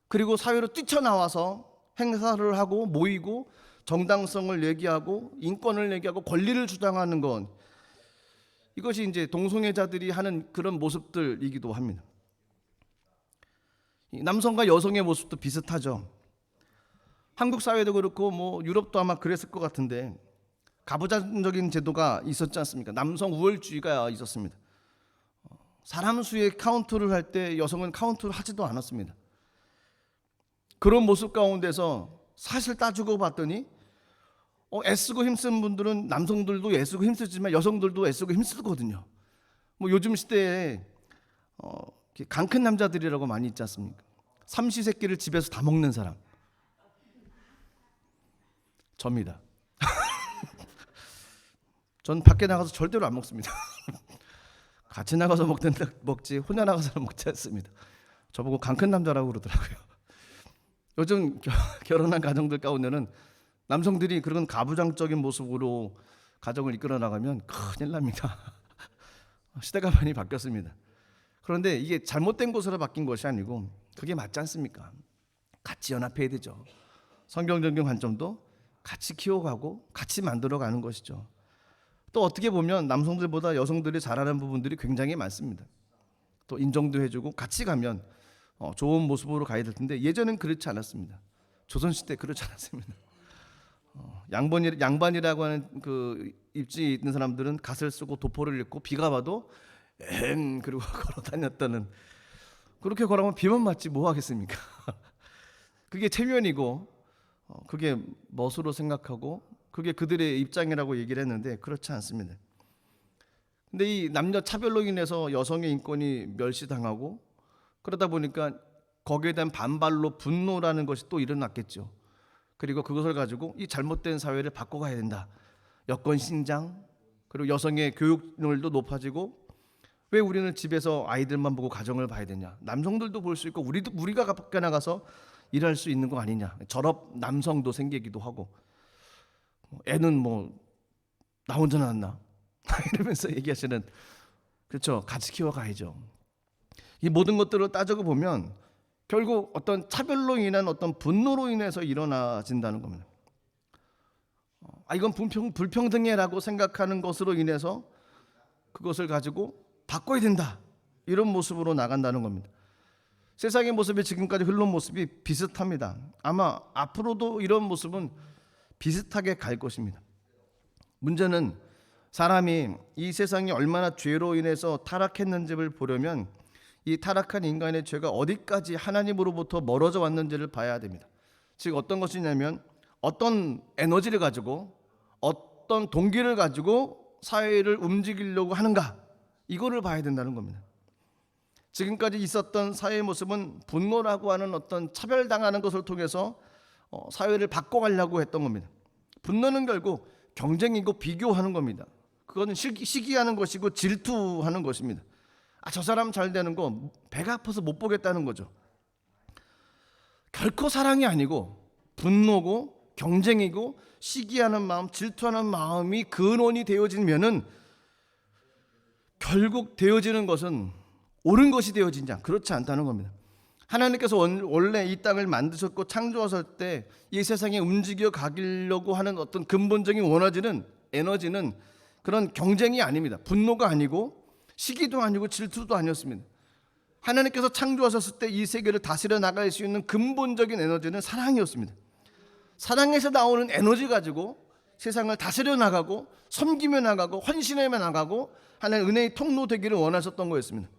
그리고 사회로 뛰쳐나와서 행사를 하고 모이고 정당성을 얘기하고 인권을 얘기하고 권리를 주장하는 건, 이것이 이제 동성애자들이 하는 그런 모습들이기도 합니다. 남성과 여성의 모습도 비슷하죠. 한국 사회도 그렇고 뭐 유럽도 아마 그랬을 것 같은데 가부장적인 제도가 있었지 않습니까? 남성 우월주의가 있었습니다. 사람 수의 카운트를 할 때 여성은 카운트를 하지도 않았습니다. 그런 모습 가운데서 사실 따지고 봤더니 애쓰고 힘쓴 분들은 남성들도 애쓰고 힘쓰지만 여성들도 애쓰고 힘쓰거든요. 뭐 요즘 시대에 강 큰 남자들이라고 많이 있지 않습니까? 삼시세끼를 집에서 다 먹는 사람, 접니다. 전 밖에 나가서 절대로 안 먹습니다. 같이 나가서 먹지 혼자 나가서는 먹지 않습니다. 저보고 강 큰 남자라고 그러더라고요. 요즘 결혼한 가정들 가운데는 남성들이 그런 가부장적인 모습으로 가정을 이끌어 나가면 큰일 납니다. 시대가 많이 바뀌었습니다. 그런데 이게 잘못된 곳으로 바뀐 것이 아니고 그게 맞지 않습니까? 같이 연합해야 되죠. 성경적인 관점도 같이 키워가고 같이 만들어가는 것이죠. 또 어떻게 보면 남성들보다 여성들이 잘하는 부분들이 굉장히 많습니다. 또 인정도 해주고 같이 가면 좋은 모습으로 가야 될 텐데 예전엔 그렇지 않았습니다. 조선시대 그렇지 않았습니다. 양반이라고 하는 그 입지 있는 사람들은 갓을 쓰고 도포를 입고 비가 와도 그리고 걸어 다녔다는, 그렇게 걸어가면 비만 맞지 뭐 하겠습니까? 그게 체면이고 그게 멋으로 생각하고 그게 그들의 입장이라고 얘기를 했는데 그렇지 않습니다. 근데 이 남녀 차별로 인해서 여성의 인권이 멸시당하고 그러다 보니까 거기에 대한 반발로 분노라는 것이 또 일어났겠죠. 그리고 그것을 가지고 이 잘못된 사회를 바꿔가야 된다. 여권 신장, 그리고 여성의 교육률도 높아지고 왜 우리는 집에서 아이들만 보고 가정을 봐야 되냐? 남성들도 볼 수 있고 우리가 밖에 나가서 일할 수 있는 거 아니냐? 졸업 남성도 생기기도 하고 애는 뭐 나 혼자 낳았나? 이러면서 얘기하시는, 그렇죠? 같이 키워가야죠. 이 모든 것들을 따져고 보면 결국 어떤 차별로 인한 어떤 분노로 인해서 일어나진다는 겁니다. 이건 불평등해라고 생각하는 것으로 인해서 그것을 가지고 바꿔야 된다, 이런 모습으로 나간다는 겁니다. 세상의 모습이 지금까지 흘러온 모습이 비슷합니다. 아마 앞으로도 이런 모습은 비슷하게 갈 것입니다. 문제는 사람이 이 세상이 얼마나 죄로 인해서 타락했는지를 보려면 이 타락한 인간의 죄가 어디까지 하나님으로부터 멀어져 왔는지를 봐야 됩니다. 즉 어떤 것이냐면 어떤 에너지를 가지고 어떤 동기를 가지고 사회를 움직이려고 하는가, 이거를 봐야 된다는 겁니다. 지금까지 있었던 사회의 모습은 분노라고 하는 어떤 차별당하는 것을 통해서 사회를 바꿔가려고 했던 겁니다. 분노는 결국 경쟁이고 비교하는 겁니다. 그거는 시기하는 것이고 질투하는 것입니다. 저 사람 잘 되는 거 배가 아파서 못 보겠다는 거죠. 결코 사랑이 아니고 분노고 경쟁이고 시기하는 마음, 질투하는 마음이 근원이 되어지면은 결국 되어지는 것은 옳은 것이 되어지냐, 그렇지 않다는 겁니다. 하나님께서 원래 이 땅을 만드셨고 창조하실 때 이 세상에 움직여 가려고 하는 어떤 근본적인 원하지는 에너지는 그런 경쟁이 아닙니다. 분노가 아니고 시기도 아니고 질투도 아니었습니다. 하나님께서 창조하셨을 때 이 세계를 다스려 나갈 수 있는 근본적인 에너지는 사랑이었습니다. 사랑에서 나오는 에너지 가지고 세상을 다스려 나가고 섬기며 나가고 헌신하며 나가고 하나님의 은혜의 통로 되기를 원하셨던 거였습니다.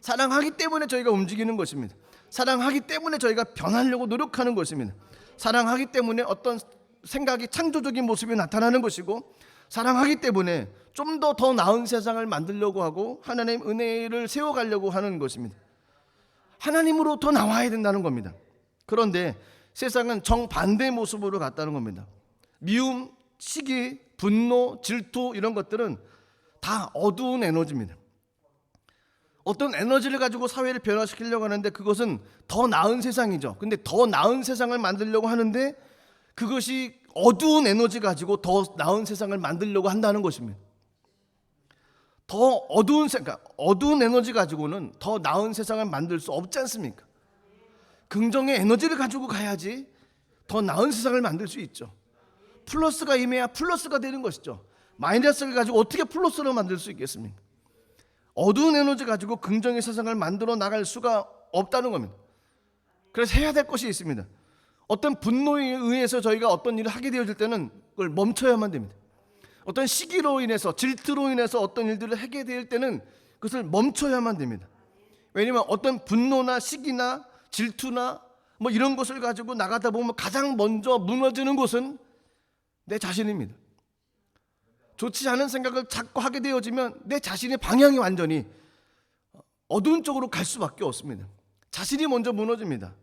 사랑하기 때문에 저희가 움직이는 것입니다. 사랑하기 때문에 저희가 변하려고 노력하는 것입니다. 사랑하기 때문에 어떤 생각이 창조적인 모습이 나타나는 것이고, 사랑하기 때문에 좀 더 나은 세상을 만들려고 하고 하나님 은혜를 세워가려고 하는 것입니다. 하나님으로 더 나와야 된다는 겁니다. 그런데 세상은 정반대 모습으로 갔다는 겁니다. 미움, 시기, 분노, 질투 이런 것들은 다 어두운 에너지입니다. 어떤 에너지를 가지고 사회를 변화시키려고 하는데 그것은 더 나은 세상이죠. 근데 더 나은 세상을 만들려고 하는데 그것이 어두운 에너지 가지고 더 나은 세상을 만들려고 한다는 것입니다. 더 어두운 에너지 가지고는 더 나은 세상을 만들 수 없지 않습니까? 긍정의 에너지를 가지고 가야지 더 나은 세상을 만들 수 있죠. 플러스가 임해야 플러스가 되는 것이죠. 마이너스를 가지고 어떻게 플러스로 만들 수 있겠습니까? 어두운 에너지 가지고 긍정의 세상을 만들어 나갈 수가 없다는 겁니다. 그래서 해야 될 것이 있습니다. 어떤 분노에 의해서 저희가 어떤 일을 하게 되어질 때는 그걸 멈춰야만 됩니다. 어떤 시기로 인해서 질투로 인해서 어떤 일들을 하게 될 때는 그것을 멈춰야만 됩니다. 왜냐하면 어떤 분노나 시기나 질투나 뭐 이런 것을 가지고 나가다 보면 가장 먼저 무너지는 곳은 내 자신입니다. 좋지 않은 생각을 자꾸 하게 되어지면 내 자신의 방향이 완전히 어두운 쪽으로 갈 수밖에 없습니다. 자신이 먼저 무너집니다.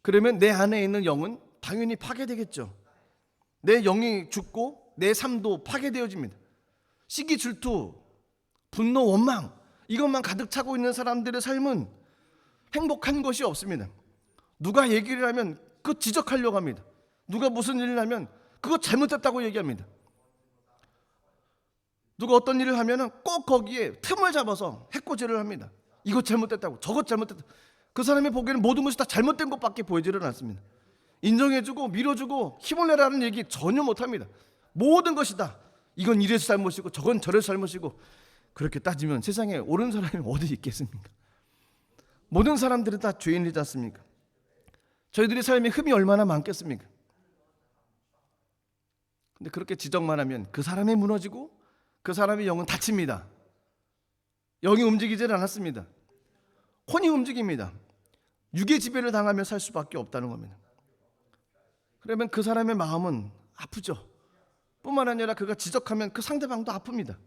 그러면 내 안에 있는 영은 당연히 파괴되겠죠. 내 영이 죽고 내 삶도 파괴되어집니다. 시기, 질투, 분노, 원망 이것만 가득 차고 있는 사람들의 삶은 행복한 것이 없습니다. 누가 얘기를 하면 그거 지적하려고 합니다. 누가 무슨 일을 하면 그거 잘못됐다고 얘기합니다. 누가 어떤 일을 하면 꼭 거기에 틈을 잡아서 해코지를 합니다. 이것 잘못됐다고 저것 잘못됐다고. 그 사람이 보기에는 모든 것이 다 잘못된 것밖에 보이지를 않습니다. 인정해주고 밀어주고 힘을 내라는 얘기 전혀 못합니다. 모든 것이 다 이건 이래서 잘못이고 저건 저래서 잘못이고. 그렇게 따지면 세상에 옳은 사람이 어디 있겠습니까? 모든 사람들은 다 죄인이지 않습니까? 저희들의 삶에 흠이 얼마나 많겠습니까? 근데 그렇게 지적만 하면 그 사람이 무너지고 그 사람의 영은 다칩니다. 영이 움직이질 않았습니다. 혼이 움직입니다. 육의 지배를 당하며 살 수밖에 없다는 겁니다. 그러면 그 사람의 마음은 아프죠. 뿐만 아니라 그가 지적하면 그 상대방도 아픕니다.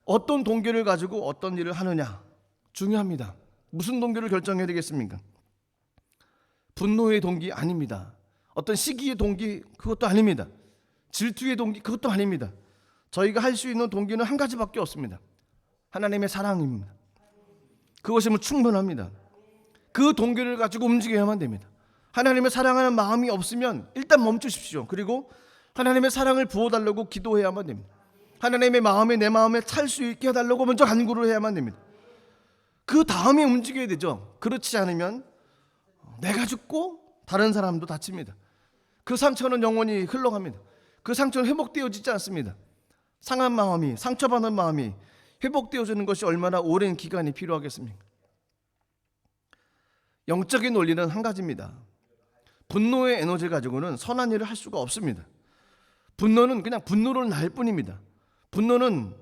어떤 동기를 가지고 어떤 일을 하느냐 중요합니다. 무슨 동기를 결정해야 되겠습니까? 분노의 동기 아닙니다. 어떤 시기의 동기 그것도 아닙니다. 질투의 동기 그것도 아닙니다. 저희가 할 수 있는 동기는 한 가지밖에 없습니다. 하나님의 사랑입니다. 그것이면 충분합니다. 그 동기를 가지고 움직여야만 됩니다. 하나님의 사랑하는 마음이 없으면 일단 멈추십시오. 그리고 하나님의 사랑을 부어달라고 기도해야만 됩니다. 하나님의 마음에 내 마음에 찰 수 있게 해달라고 먼저 간구를 해야만 됩니다. 그 다음에 움직여야 되죠. 그렇지 않으면 내가 죽고 다른 사람도 다칩니다. 그 상처는 영원히 흘러갑니다. 그 상처는 회복되어지지 않습니다. 상한 마음이, 상처받은 마음이 회복되어지는 것이 얼마나 오랜 기간이 필요하겠습니까? 영적인 원리는 한 가지입니다. 분노의 에너지를 가지고는 선한 일을 할 수가 없습니다. 분노는 그냥 분노를 날 뿐입니다. 분노는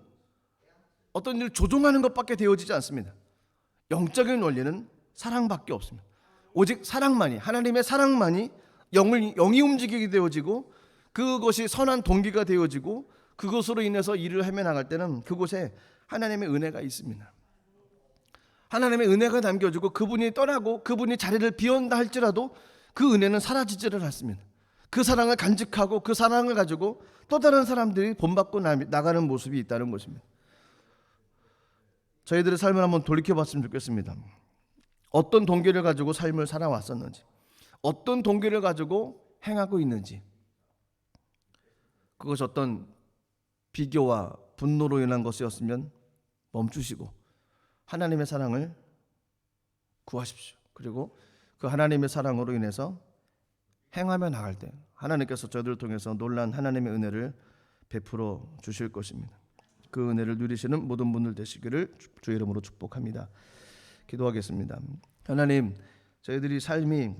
어떤 일을 조종하는 것밖에 되어지지 않습니다. 영적인 원리는 사랑밖에 없습니다. 오직 사랑만이, 하나님의 사랑만이 영이 움직이게 되어지고 그것이 선한 동기가 되어지고 그것으로 인해서 일을 하며 나갈 때는 그곳에 하나님의 은혜가 있습니다. 하나님의 은혜가 담겨지고 그분이 떠나고 그분이 자리를 비운다 할지라도 그 은혜는 사라지지를 않습니다. 그 사랑을 간직하고 그 사랑을 가지고 또 다른 사람들이 본받고 나가는 모습이 있다는 것입니다. 저희들의 삶을 한번 돌이켜봤으면 좋겠습니다. 어떤 동기를 가지고 삶을 살아왔었는지, 어떤 동기를 가지고 행하고 있는지, 그것이 어떤 비교와 분노로 인한 것이었으면 멈추시고 하나님의 사랑을 구하십시오. 그리고 그 하나님의 사랑으로 인해서 행하며 나갈 때 하나님께서 저희들을 통해서 놀라운 하나님의 은혜를 베풀어 주실 것입니다. 그 은혜를 누리시는 모든 분들 되시기를 주 이름으로 축복합니다. 기도하겠습니다. 하나님, 저희들이 삶이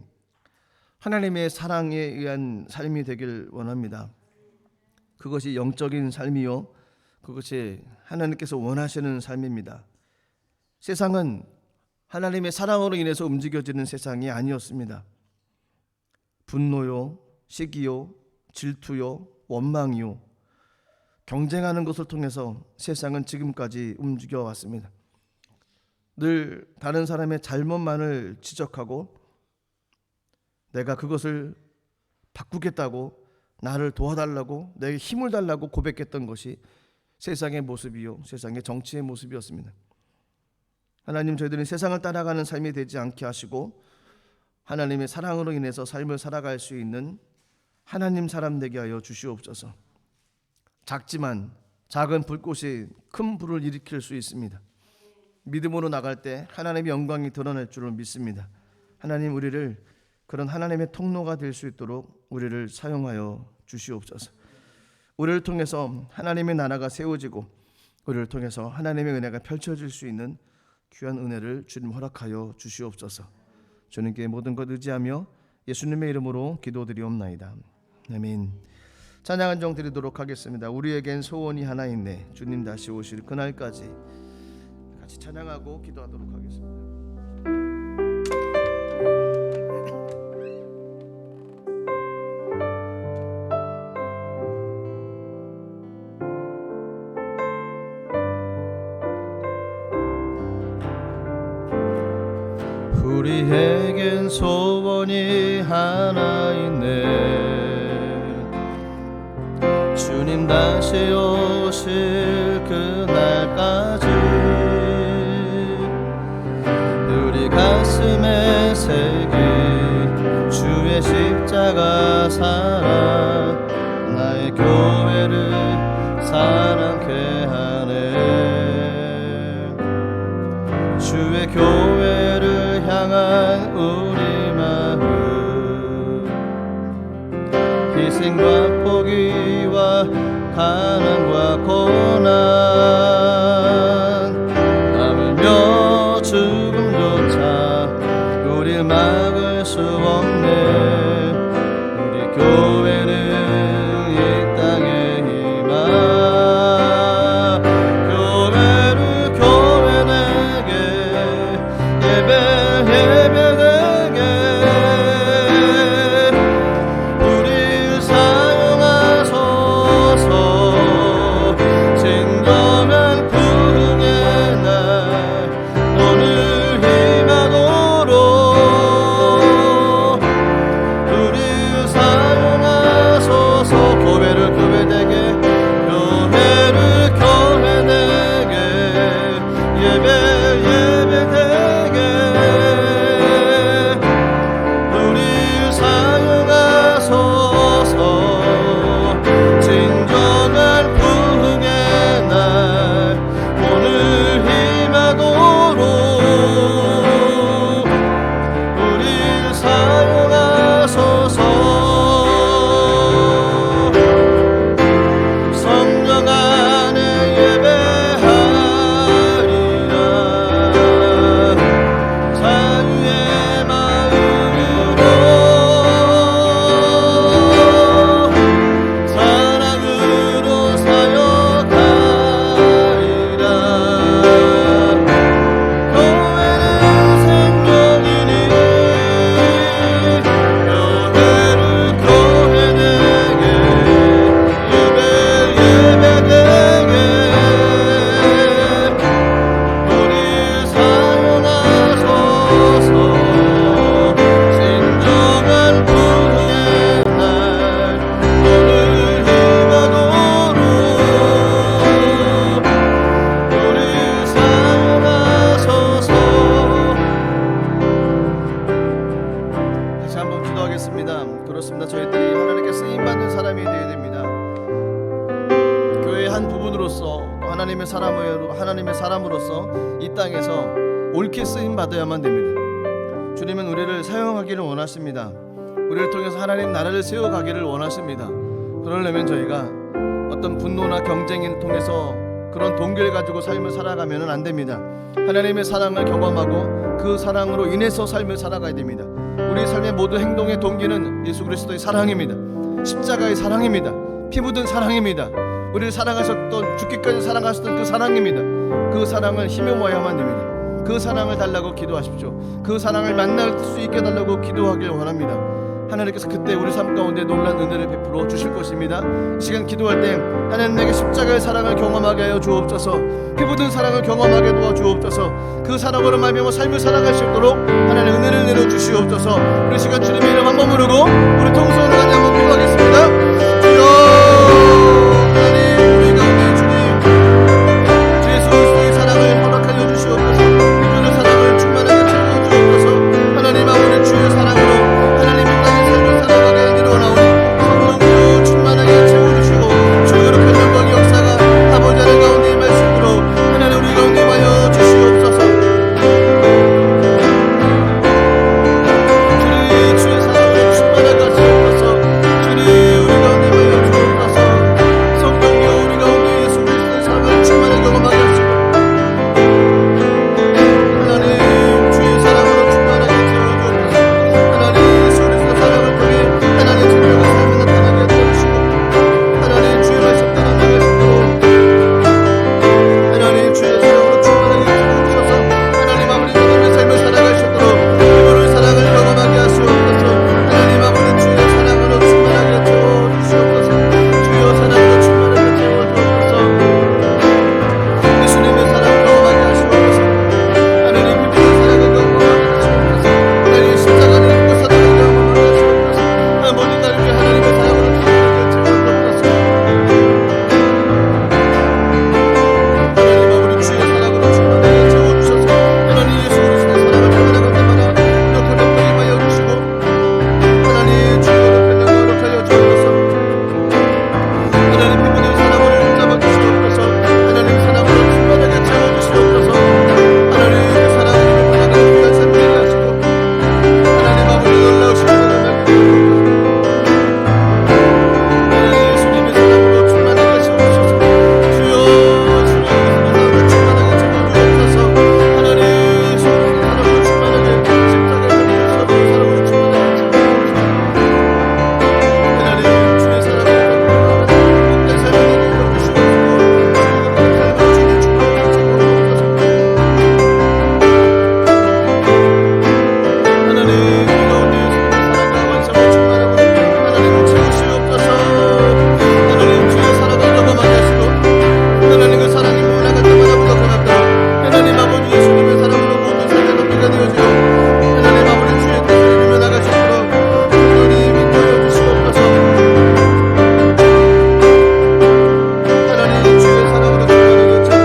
하나님의 사랑에 의한 삶이 되길 원합니다. 그것이 영적인 삶이요, 그것이 하나님께서 원하시는 삶입니다. 세상은 하나님의 사랑으로 인해서 움직여지는 세상이 아니었습니다. 분노요, 시기요, 질투요, 원망이요, 경쟁하는 것을 통해서 세상은 지금까지 움직여 왔습니다. 늘 다른 사람의 잘못만을 지적하고 내가 그것을 바꾸겠다고, 나를 도와달라고, 내게 힘을 달라고 고백했던 것이 세상의 모습이요, 세상의 정치의 모습이었습니다. 하나님, 저희들은 세상을 따라가는 삶이 되지 않게 하시고 하나님의 사랑으로 인해서 삶을 살아갈 수 있는 하나님 사람 되게 하여 주시옵소서. 작지만 작은 불꽃이 큰 불을 일으킬 수 있습니다. 믿음으로 나갈 때 하나님의 영광이 드러날 줄을 믿습니다. 하나님, 우리를 그런 하나님의 통로가 될 수 있도록 우리를 사용하여 주시옵소서. 우리를 통해서 하나님의 나라가 세워지고 우리를 통해서 하나님의 은혜가 펼쳐질 수 있는 귀한 은혜를 주님 허락하여 주시옵소서. 주님께 모든 것 의지하며 예수님의 이름으로 기도드리옵나이다. 아멘. 찬양 한 종 드리도록 하겠습니다. 우리에겐 소원이 하나 있네. 주님 다시 오실 그날까지 같이 찬양하고 기도하도록 하겠습니다. 우리에겐 소원이 하나 있네. 주님 다시 오실 그날까지 우리 가슴에 새긴 주의 십자가 사랑, 나의 교회를 사랑케 하네. 주의 교회를 향한 우리 마음, 희생과 포기와 가난과 고난, 하물며 죽음조차 우릴 막을 수 없네. 우리 교회는 이 땅에 임하, 교회를 교회 내게, 예배 내게 우릴 사용하소서. 진정한 부흥의 날 오늘 임하도록 우릴 사용하소서. 교회를 교회 되게, 교회를 교회 되게, 예배 되게 우릴 사용하소서. 진정한 부흥의 날 오늘 임하도록 우릴 사용하소서. 성령 안에 예배하리라. 자유의 마음으로 사랑으로 사역하리라. 교회는 생명이니 교회를 교회 내게, 예배 되게 우릴 사용하소서. 진정한 부흥의 날 오늘 임하도록 우릴 사용하소서. 다시 한번 기도하겠습니다. 그렇습니다. 저희들이 하나님께 쓰임받는 사람이 되어야 됩니다. 교회의 한 부분으로서, 또 하나님의 사람으로서 이 땅에서 옳게 쓰임 받아야만 됩니다. 주님은 우리를 사용하기를 원하십니다. 우리를 통해서 하나님 나라를 세워가기를 원하십니다. 그러려면 저희가 어떤 분노나 경쟁을 통해서 그런 동기를 가지고 삶을 살아가면 안 됩니다. 하나님의 사랑을 경험하고 그 사랑으로 인해서 삶을 살아가야 됩니다. 우리 삶의 모든 행동의 동기는 예수 그리스도의 사랑입니다. 십자가의 사랑입니다. 피 묻은 사랑입니다. 우리를 사랑하셨던, 죽기까지 사랑하셨던 그 사랑입니다. 그 사랑을 힘입어야만 됩니다. 그 사랑을 달라고 기도하십시오. 그 사랑을 만날 수 있게 달라고 기도하길 원합니다. 하나님께서 그때 우리 삶 가운데 놀라운 은혜를 베풀어 주실 것입니다. 이 시간 기도할 때 하나님에게 십자가의 사랑을 경험하게 하여 주옵소서. 피부든 사랑을 경험하게 도와주옵소서. 그 사랑으로 말미암아 삶을 살아갈 수 있도록 하나님 은혜를 내려 주시옵소서. 우리 시간 주님의 이름 한번 부르고 우리 통성으로 같이 한번 기도하겠습니다. 주여 하나님, 우리 가운데 주님 주 예수 그리스도의 사랑을 허락하여 주시옵소서. 이분의 사랑을 충만하게 채워 주옵소서. 하나님 아버지, 주의 사랑으로 하나님 이 땅의 삶을 살아가게 이루어나오니 성령으로 충만하게 채워주시고 주의 거룩한 영광의 역사가 아버지 하나님 가운데 이 말씀으로 하나님 우리 가운데 와여 주시옵소서. 주님 주의 사랑으로 충만하게 하시옵소서. 주님 우리 가운데 와여 주옵소서. 성령이여 우리 가운데 예수 그리스도의 사랑을 충만하게 경험하게 하시고 하나님 주의 사랑으로 충만하게 채워주옵소서. 하나님 예수 그리스도의 사랑을 통해 하나님 진정한 삶을 나타나게 해주시고 하나님 주의 말씀 따라 나가시고 하나님 주의 사랑으로 충만하게 채워주셔서 하나님 아버지 믿음의 삶을 살아갈 수 있도록 이분의 사랑을 경험하게 하시옵소서. 하나님 아버지 주의 사랑으로 충만하게 채워주시옵소서. 주여 사랑으로 충만하게 채워주옵소서. 예수님의 사랑을 경험하게 하시옵소서. 하나님 그분의 사랑을 경험하게 하시옵소서. 하나님 십자가를 입고 사랑을 경험하게 하시옵소서. 모든 날 위해 하나님의 사랑으로 충만하게 채워주옵소서. 하나님 아버지 주의 사랑으로 충만하게 채워주셔서 하나님 예수 그리스도의 사랑을 경험하는 때마다 이렇게 넉넉히 하여 주시고 하나님 주의 거룩한 영광을 하여 주옵소서. 하나님 그분의 사랑으로 붙잡아 주시옵소서. 하나님 사랑으로 충만하게 채워주시옵소서. 하나님 그 사랑으로 나가는 귀한 삶 되게 하시고 하나님 아버지 놀라우신 은혜를 맡겨 하나님 예수님의 사랑으로 충만하게 하시옵소서. 주여 주의 사랑으로 충만하게 채워주옵소서. 하나님 예수 그리스도의 사랑으로 충만하게 십자가에 달려 주셔서 사랑으로 충만하게 채워주옵소서. 하나님 주의 사랑으로 복된 삶을 되게 해주시옵소서. 주의 거룩한 삶을 주님 충만하게 채워주옵소서. 하나님 우리 가운데 예수님의 사랑과 완성을 충만하고 하나님을 채우시옵소서. 하나님 주의 사랑을 경험하게 하시고 하나님 그 사랑이 무한하게 때마다 부족하다 하나님 아버지 예수님의 사랑으로 모든 세계가 비가 되어지고 하나님 아버지 주의 뜻을 이루며 나가시도록 하나님 인도하여 주시옵소서. 하나님 주의 사랑으로 충만하게 채워주옵소서.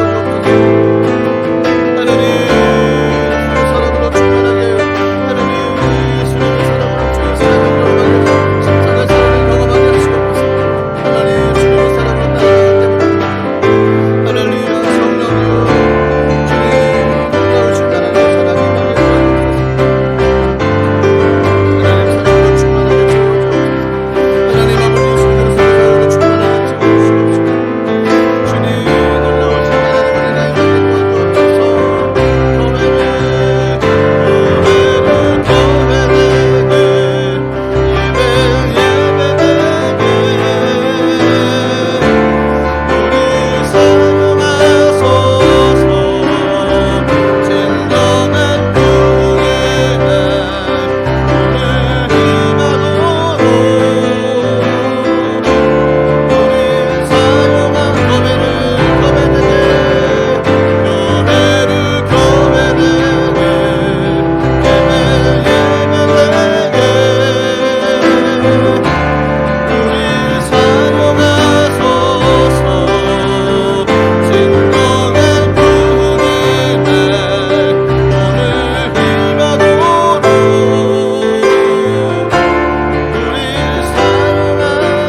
하나님 주의 사랑으로 충만하게 하나님 예수님의 사랑으로 주의 사랑을 경험하게 하시고 십자가의 사랑을 경험하게 하시옵소서. 하나님 주님의 사랑으로 따라가기 때문에 할렐루야. 성령이여 주님 놀라우신 하나님의 사랑이 임하게 도와주옵소서. 하나님 사랑으로 충만하게 채워주옵소서. 하나님 아버지 예수 그리스도의 사랑으로 충만하게 채워주시옵소서. 주님 놀라우신 하나님 우리 나의 임하게 도와주옵소서. 우리 사랑하소서. 진정한 부흥의 날 오늘 희망으로 우리 사용한 고백을 고백되게 교회를 교회되게 예배되게 우리 사용하소서. 진정한 부흥의 날 오늘 희망으로 우리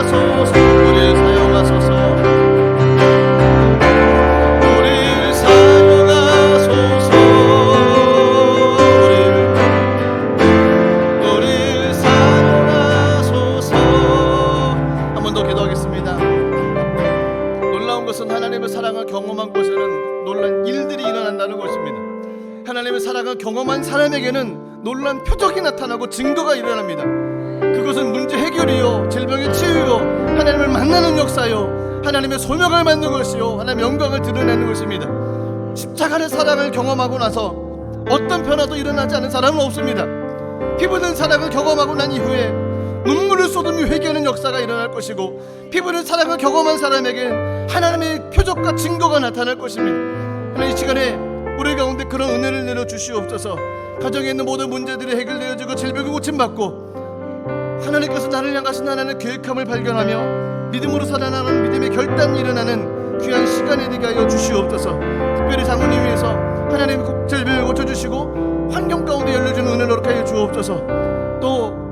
사용하소서. 우리 사용하소서. 우리 사용하소서. 우리 사용하소서. 한 번 더 기도하겠습니다. 놀라운 것은 하나님의 사랑을 경험한 곳에는 놀란 일들이 일어난다는 것입니다. 하나님의 사랑을 경험한 사람에게는 놀란 표적이 나타나고 증거가 일어납니다. 그것은 문제 해결이요 질병의 치유요 하나님을 만나는 역사요 하나님의 소명을 받는 것이요 하나님의 영광을 드러내는 것입니다. 십자가의 사랑을 경험하고 나서 어떤 변화도 일어나지 않은 사람은 없습니다. 피부된 사랑을 경험하고 난 이후에 눈물을 쏟으며 회개하는 역사가 일어날 것이고, 피부는 사랑을 경험한 사람에게 하나님의 표적과 증거가 나타날 것입니다. 하나님, 이 시간에 우리 가운데 그런 은혜를 내려 주시옵소서. 가정에 있는 모든 문제들이 해결되어지고 질병이 고침받고, 하나님께서 나를 향하신 하나님의 계획함을 발견하며 믿음으로 살아나는 믿음의 결단이 일어나는 귀한 시간이 되게 하여 주시옵소서. 특별히 장모님 위해서 하나님 질병을 고쳐주시고 환경 가운데 열려주는 은혜를 허락하여 주옵소서. 또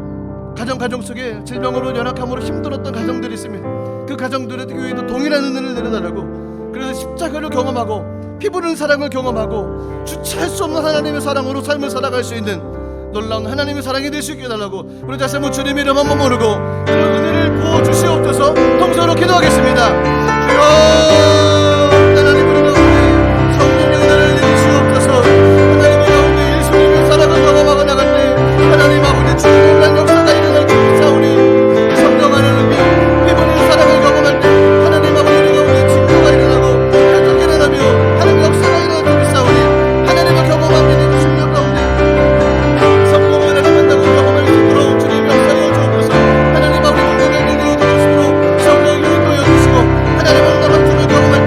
가정 속에 질병으로 연약함으로 힘들었던 가정들이 있습니다. 그 가정들의 교회도 동일한 은혜를 내려달라고, 그래서 십자가를 경험하고 피부는 사랑을 경험하고 주체할 수 없는 하나님의 사랑으로 삶을 살아갈 수 있는 놀라운 하나님의 사랑이 될 수 있게 해달라고, 우리 다시 한번 주님의 이름 한번 모르고 그런 은혜를 부어주시옵소서. 통성으로 기도하겠습니다. 주여, 하나님 우리 가운데 성령의 은혜를 내주시옵소서. 하나님의 가운데 예수님의 사랑을 경험하고 나갈 때 하나님 아버지 충분한 역사가 일어날 줄 믿사오니, 성령 하나님이 피부는 사랑을 경험할 때 하나님 아버지 우리 가운데 증거가 일어나고 결정이 일어나며 하나님 역사가 일어날 줄 믿사오니, 하나님을 경험한 믿음 심령 가운데 성령 하나님 만나고 경험할 수 있도록 주님 역사여 주옵소서. 하나님 아버지 운동을 이루어질 수 있도록 성령이 인도해 주시고 하나님을 나라 주를 경험할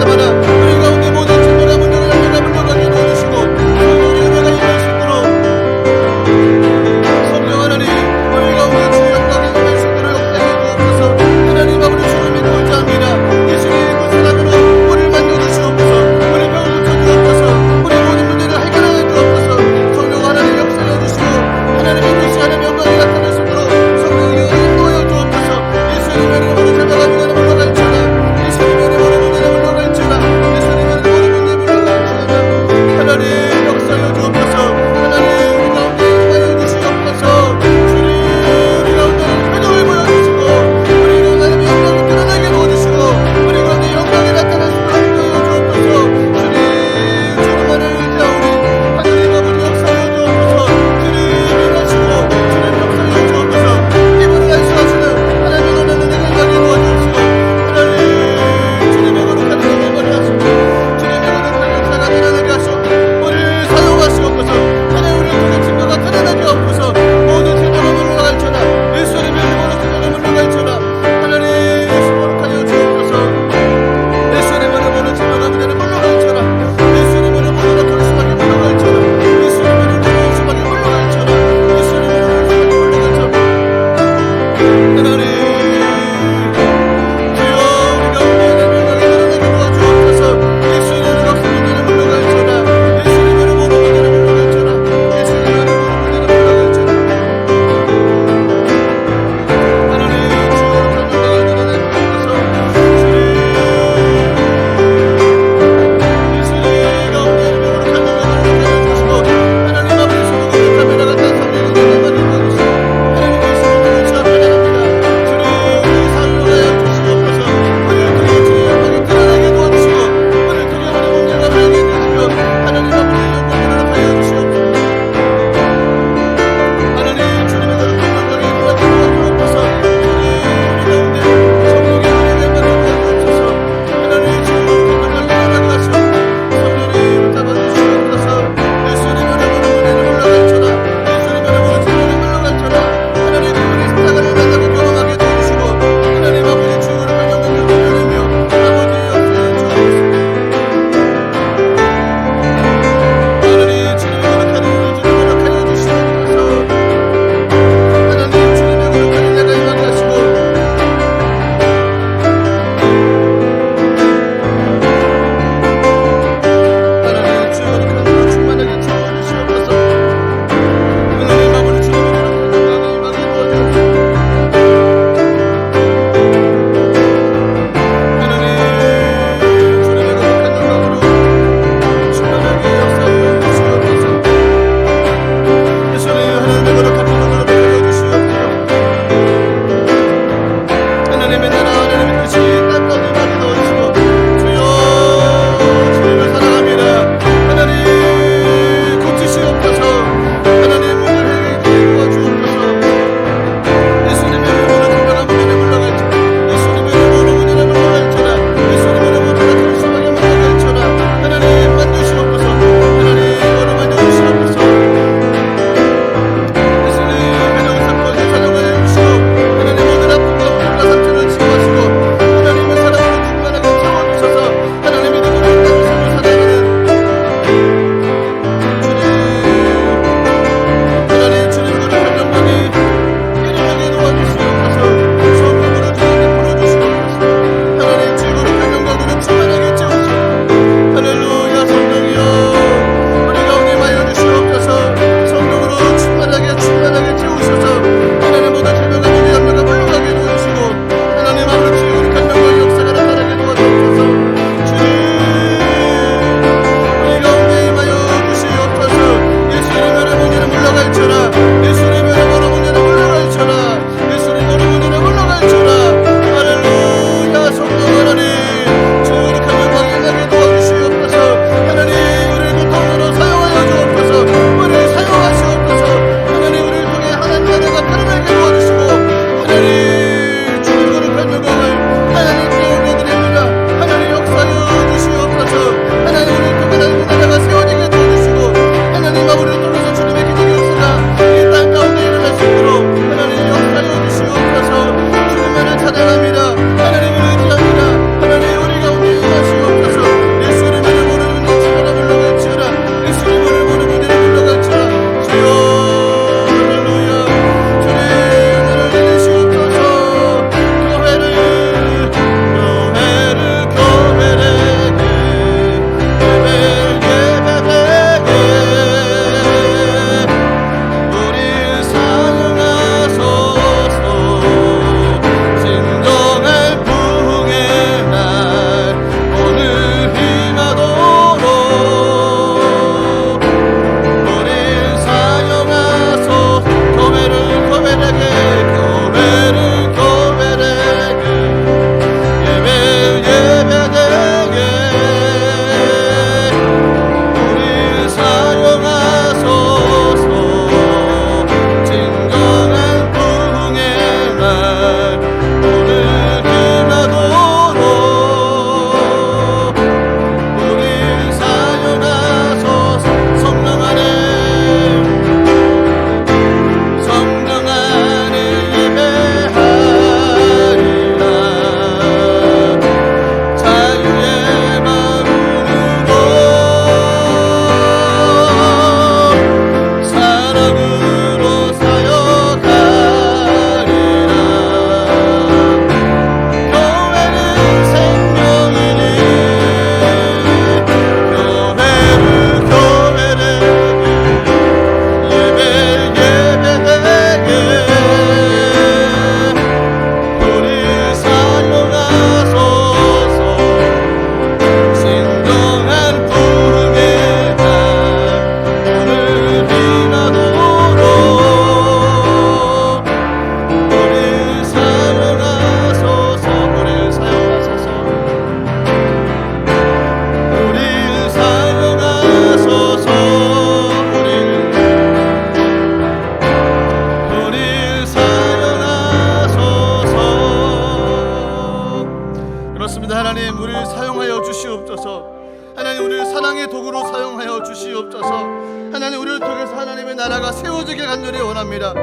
세워지길 간절히 원합니다.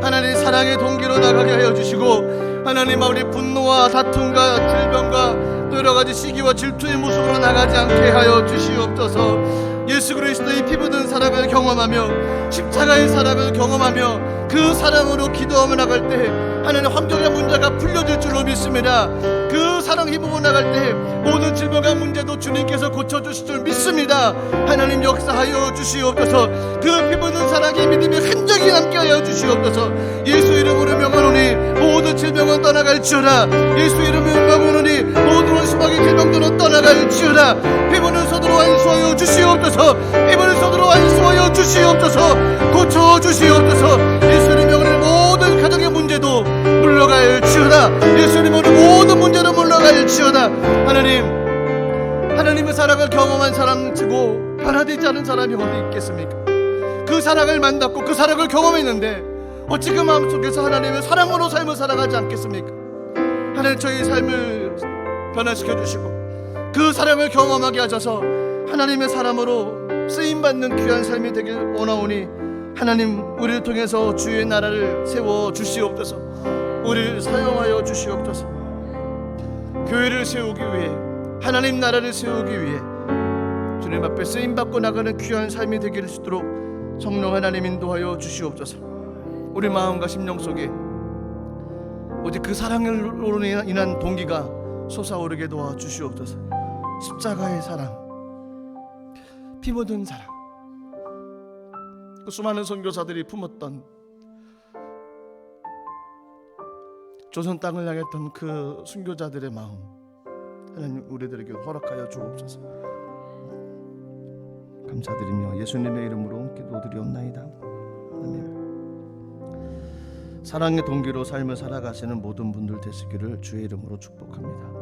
하나님 사랑의 동기로 나가게 하여 주시고, 하나님 우리 분노와 다툼과 질병과 또 여러가지 시기와 질투의 모습으로 나가지 않게 하여 주시옵소서. 예수 그리스도의 피 묻은 사랑을 경험하며 십자가의 사랑을 경험하며 그 사랑으로 기도하며 나갈 때 하나님 환경의 문제가 풀려질 줄로 믿습니다. 그 사랑 힘으로 나갈 때 모든 질병과 문제도 주님께서 고쳐주실 줄 믿습니다. 하나님 역사하여 주시옵소서. 그 피 묻은 사랑의 믿음의 흔적이 남게 하여 주시옵소서. 예수 이름으로 명하노니 모든 질병은 떠나갈지어다. 예수 이름으로 명하노니 모든 원수막의 질병들은 떠나갈지어다. 피 묻은 손으로 안수하여 주시옵소서. 피 묻은 손으로 안수하여 주시옵소서. 고쳐주시옵소서. 예수님 명하노니 모든 가정의 문제도 물러갈지어다. 예수님 명하노니 모든 문제도 물러갈지어다. 하나님의 사랑을 경험한 사람 치고 변화되지 않은 사람이 어디 있겠습니까? 그 사랑을 만났고 그 사랑을 경험했는데 어찌 그 마음속에서 하나님의 사랑으로 삶을 살아가지 않겠습니까? 하나님 저희 삶을 변화시켜 주시고 그 사랑을 경험하게 하셔서 하나님의 사람으로 쓰임받는 귀한 삶이 되길 원하오니, 하나님 우리를 통해서 주의 나라를 세워 주시옵소서. 우리를 사용하여 주시옵소서. 교회를 세우기 위해, 하나님 나라를 세우기 위해 주님 앞에 쓰임받고 나가는 귀한 삶이 되길 수 있도록 성령 하나님 인도하여 주시옵소서. 우리 마음과 심령 속에 오직 그 사랑으로 인한 동기가 솟아오르게 도와주시옵소서. 십자가의 사랑, 피 묻은 사랑, 그 수많은 선교사들이 품었던 조선 땅을 향했던 그 순교자들의 마음, 하나님 우리들에게 허락하여 주옵소서. 감사드리며 예수님의 이름으로 기도드리옵나이다. 아멘. 사랑의 동기로 삶을 살아가시는 모든 분들 되시기를 주의 이름으로 축복합니다.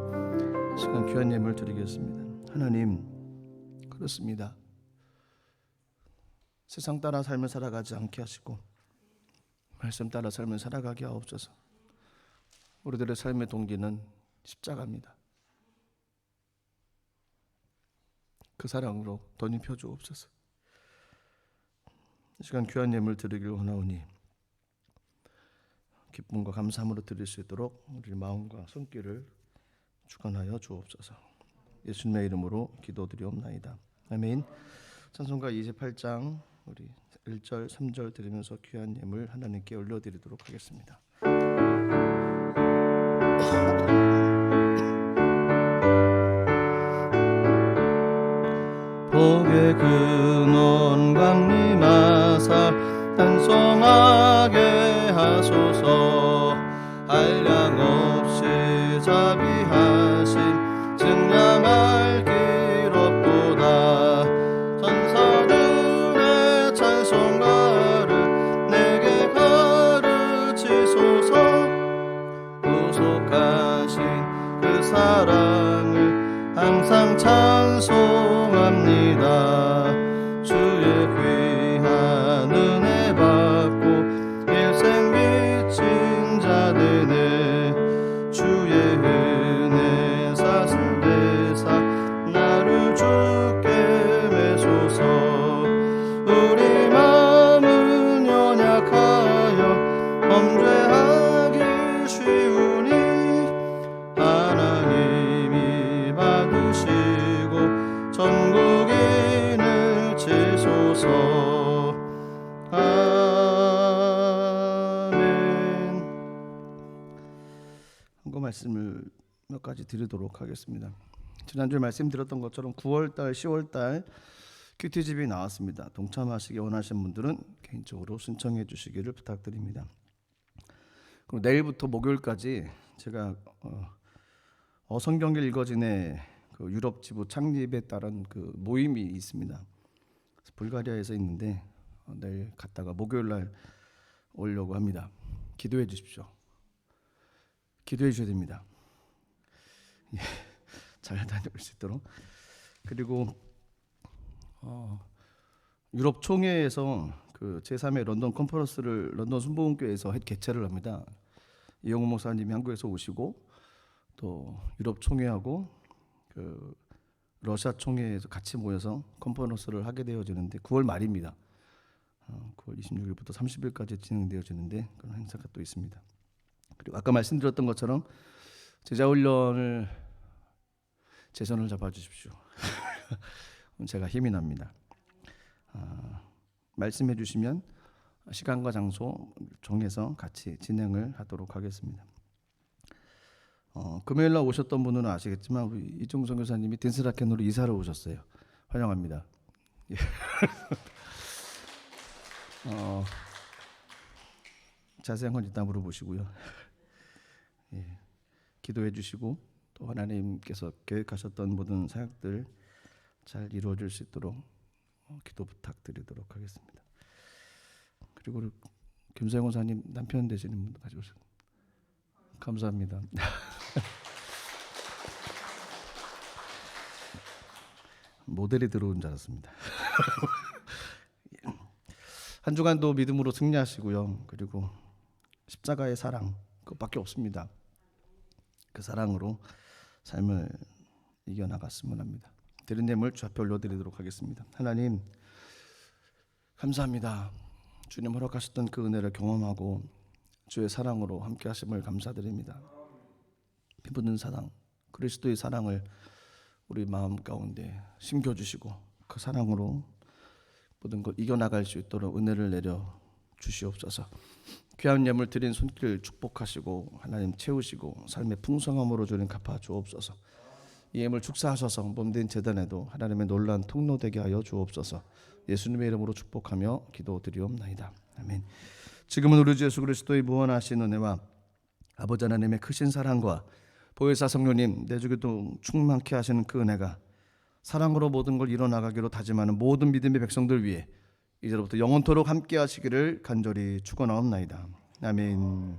시간 귀한 예물 드리겠습니다. 하나님, 그렇습니다. 세상 따라 삶을 살아가지 않게 하시고 말씀 따라 삶을 살아가게 하옵소서. 우리들의 삶의 동기는 십자가입니다. 그 사랑으로 덧입혀 주옵소서. 이 시간 귀한 예물 드리길 원하오니 기쁨과 감사함으로 드릴 수 있도록 우리 마음과 손길을 주관하여 주옵소서. 예수님의 이름으로 기도드리옵나이다. 아멘. 찬송가 28장 우리 1절 3절 드리면서 귀한 예물 하나님께 올려드리도록 하겠습니다. 복의 근원 강림하사 단송하게 하소서. 한량없이 자비하신 증량할 길 없도다. 천사들의 찬송가를 내게 가르치소서. 구속하신 그 사랑을 항상 찬송합니다. 주의 귀한 은혜 받고 일생 비친 자들의 주의 은혜 사슬대사 나를 주께 매소서. 우리 마음은 연약하여 범죄하기 쉬우니 하나님이 받으시고 전국인을 치소서. 아멘. 한국 말씀을 몇 가지 드리도록 하겠습니다. 지난주에 말씀드렸던 것처럼 9월달, 10월달 큐티집이 나왔습니다. 동참하시기 원하시는 분들은 개인적으로 신청해 주시기를 부탁드립니다. 그리고 내일부터 목요일까지 제가 성경길 읽어진의 그 유럽 지부 창립에 따른 그 모임이 있습니다. 불가리아에서 있는데 내일 갔다가 목요일날 오려고 합니다. 기도해 주십시오. 기도해 주셔야 됩니다. 예, 잘 다녀올 수 있도록. 그리고 유럽 총회에서 그 제3회 런던 컨퍼런스를 런던 순복음교회에서 개최를 합니다. 이영호 목사님이 한국에서 오시고 또 유럽 총회하고 그 러시아 총회에서 같이 모여서 컨퍼런스를 하게 되어지는데 9월 말입니다. 9월 26일부터 30일까지 진행되어지는데 그런 행사가 또 있습니다. 그리고 아까 말씀드렸던 것처럼 제자훈련을 제 손을 잡아주십시오. 제가 힘이 납니다. 말씀해 주시면 시간과 장소 정해서 같이 진행을 하도록 하겠습니다. 금요일 날 오셨던 분은 아시겠지만 우리 이종성 교사님이 딘스라켄으로 이사를 오셨어요. 환영합니다. 예. 자세한 건 이따 물어보시고요. 예. 기도해 주시고 또 하나님께서 계획하셨던 모든 사역들 잘 이루어질 수 있도록 기도 부탁드리도록 하겠습니다. 그리고 김세영 원사님 남편 되시는 분도 가져오셨습니다. 감사합니다. 모델이 들어온 줄 알았습니다. 한 주간도 믿음으로 승리하시고요. 그리고 십자가의 사랑 그것밖에 없습니다. 그 사랑으로 삶을 이겨나갔으면 합니다. 드린 예물 주 앞에 올려드리도록 하겠습니다. 하나님 감사합니다. 주님 허락하셨던 그 은혜를 경험하고 주의 사랑으로 함께 하심을 감사드립니다. 피부는 사랑 그리스도의 사랑을 우리 마음 가운데 심겨주시고 그 사랑으로 모든 것 이겨나갈 수 있도록 은혜를 내려 주시옵소서. 귀한 예물 드린 손길 축복하시고 하나님 채우시고 삶의 풍성함으로 주님 갚아 주옵소서. 이 예물 축사하셔서 몸된 제단에도 하나님의 놀라운 통로 되게 하여 주옵소서. 예수님의 이름으로 축복하며 기도드리옵나이다. 아멘. 지금은 우리 주 예수 그리스도의 무한하신 은혜와 아버지 하나님의 크신 사랑과 보혜사 성령님 내주기도 충만케 하시는 그 은혜가 사랑으로 모든 걸 이뤄나가기로 다짐하는 모든 믿음의 백성들 위해 이제로부터 영원토록 함께 하시기를 간절히 축원하옵나이다. 아멘.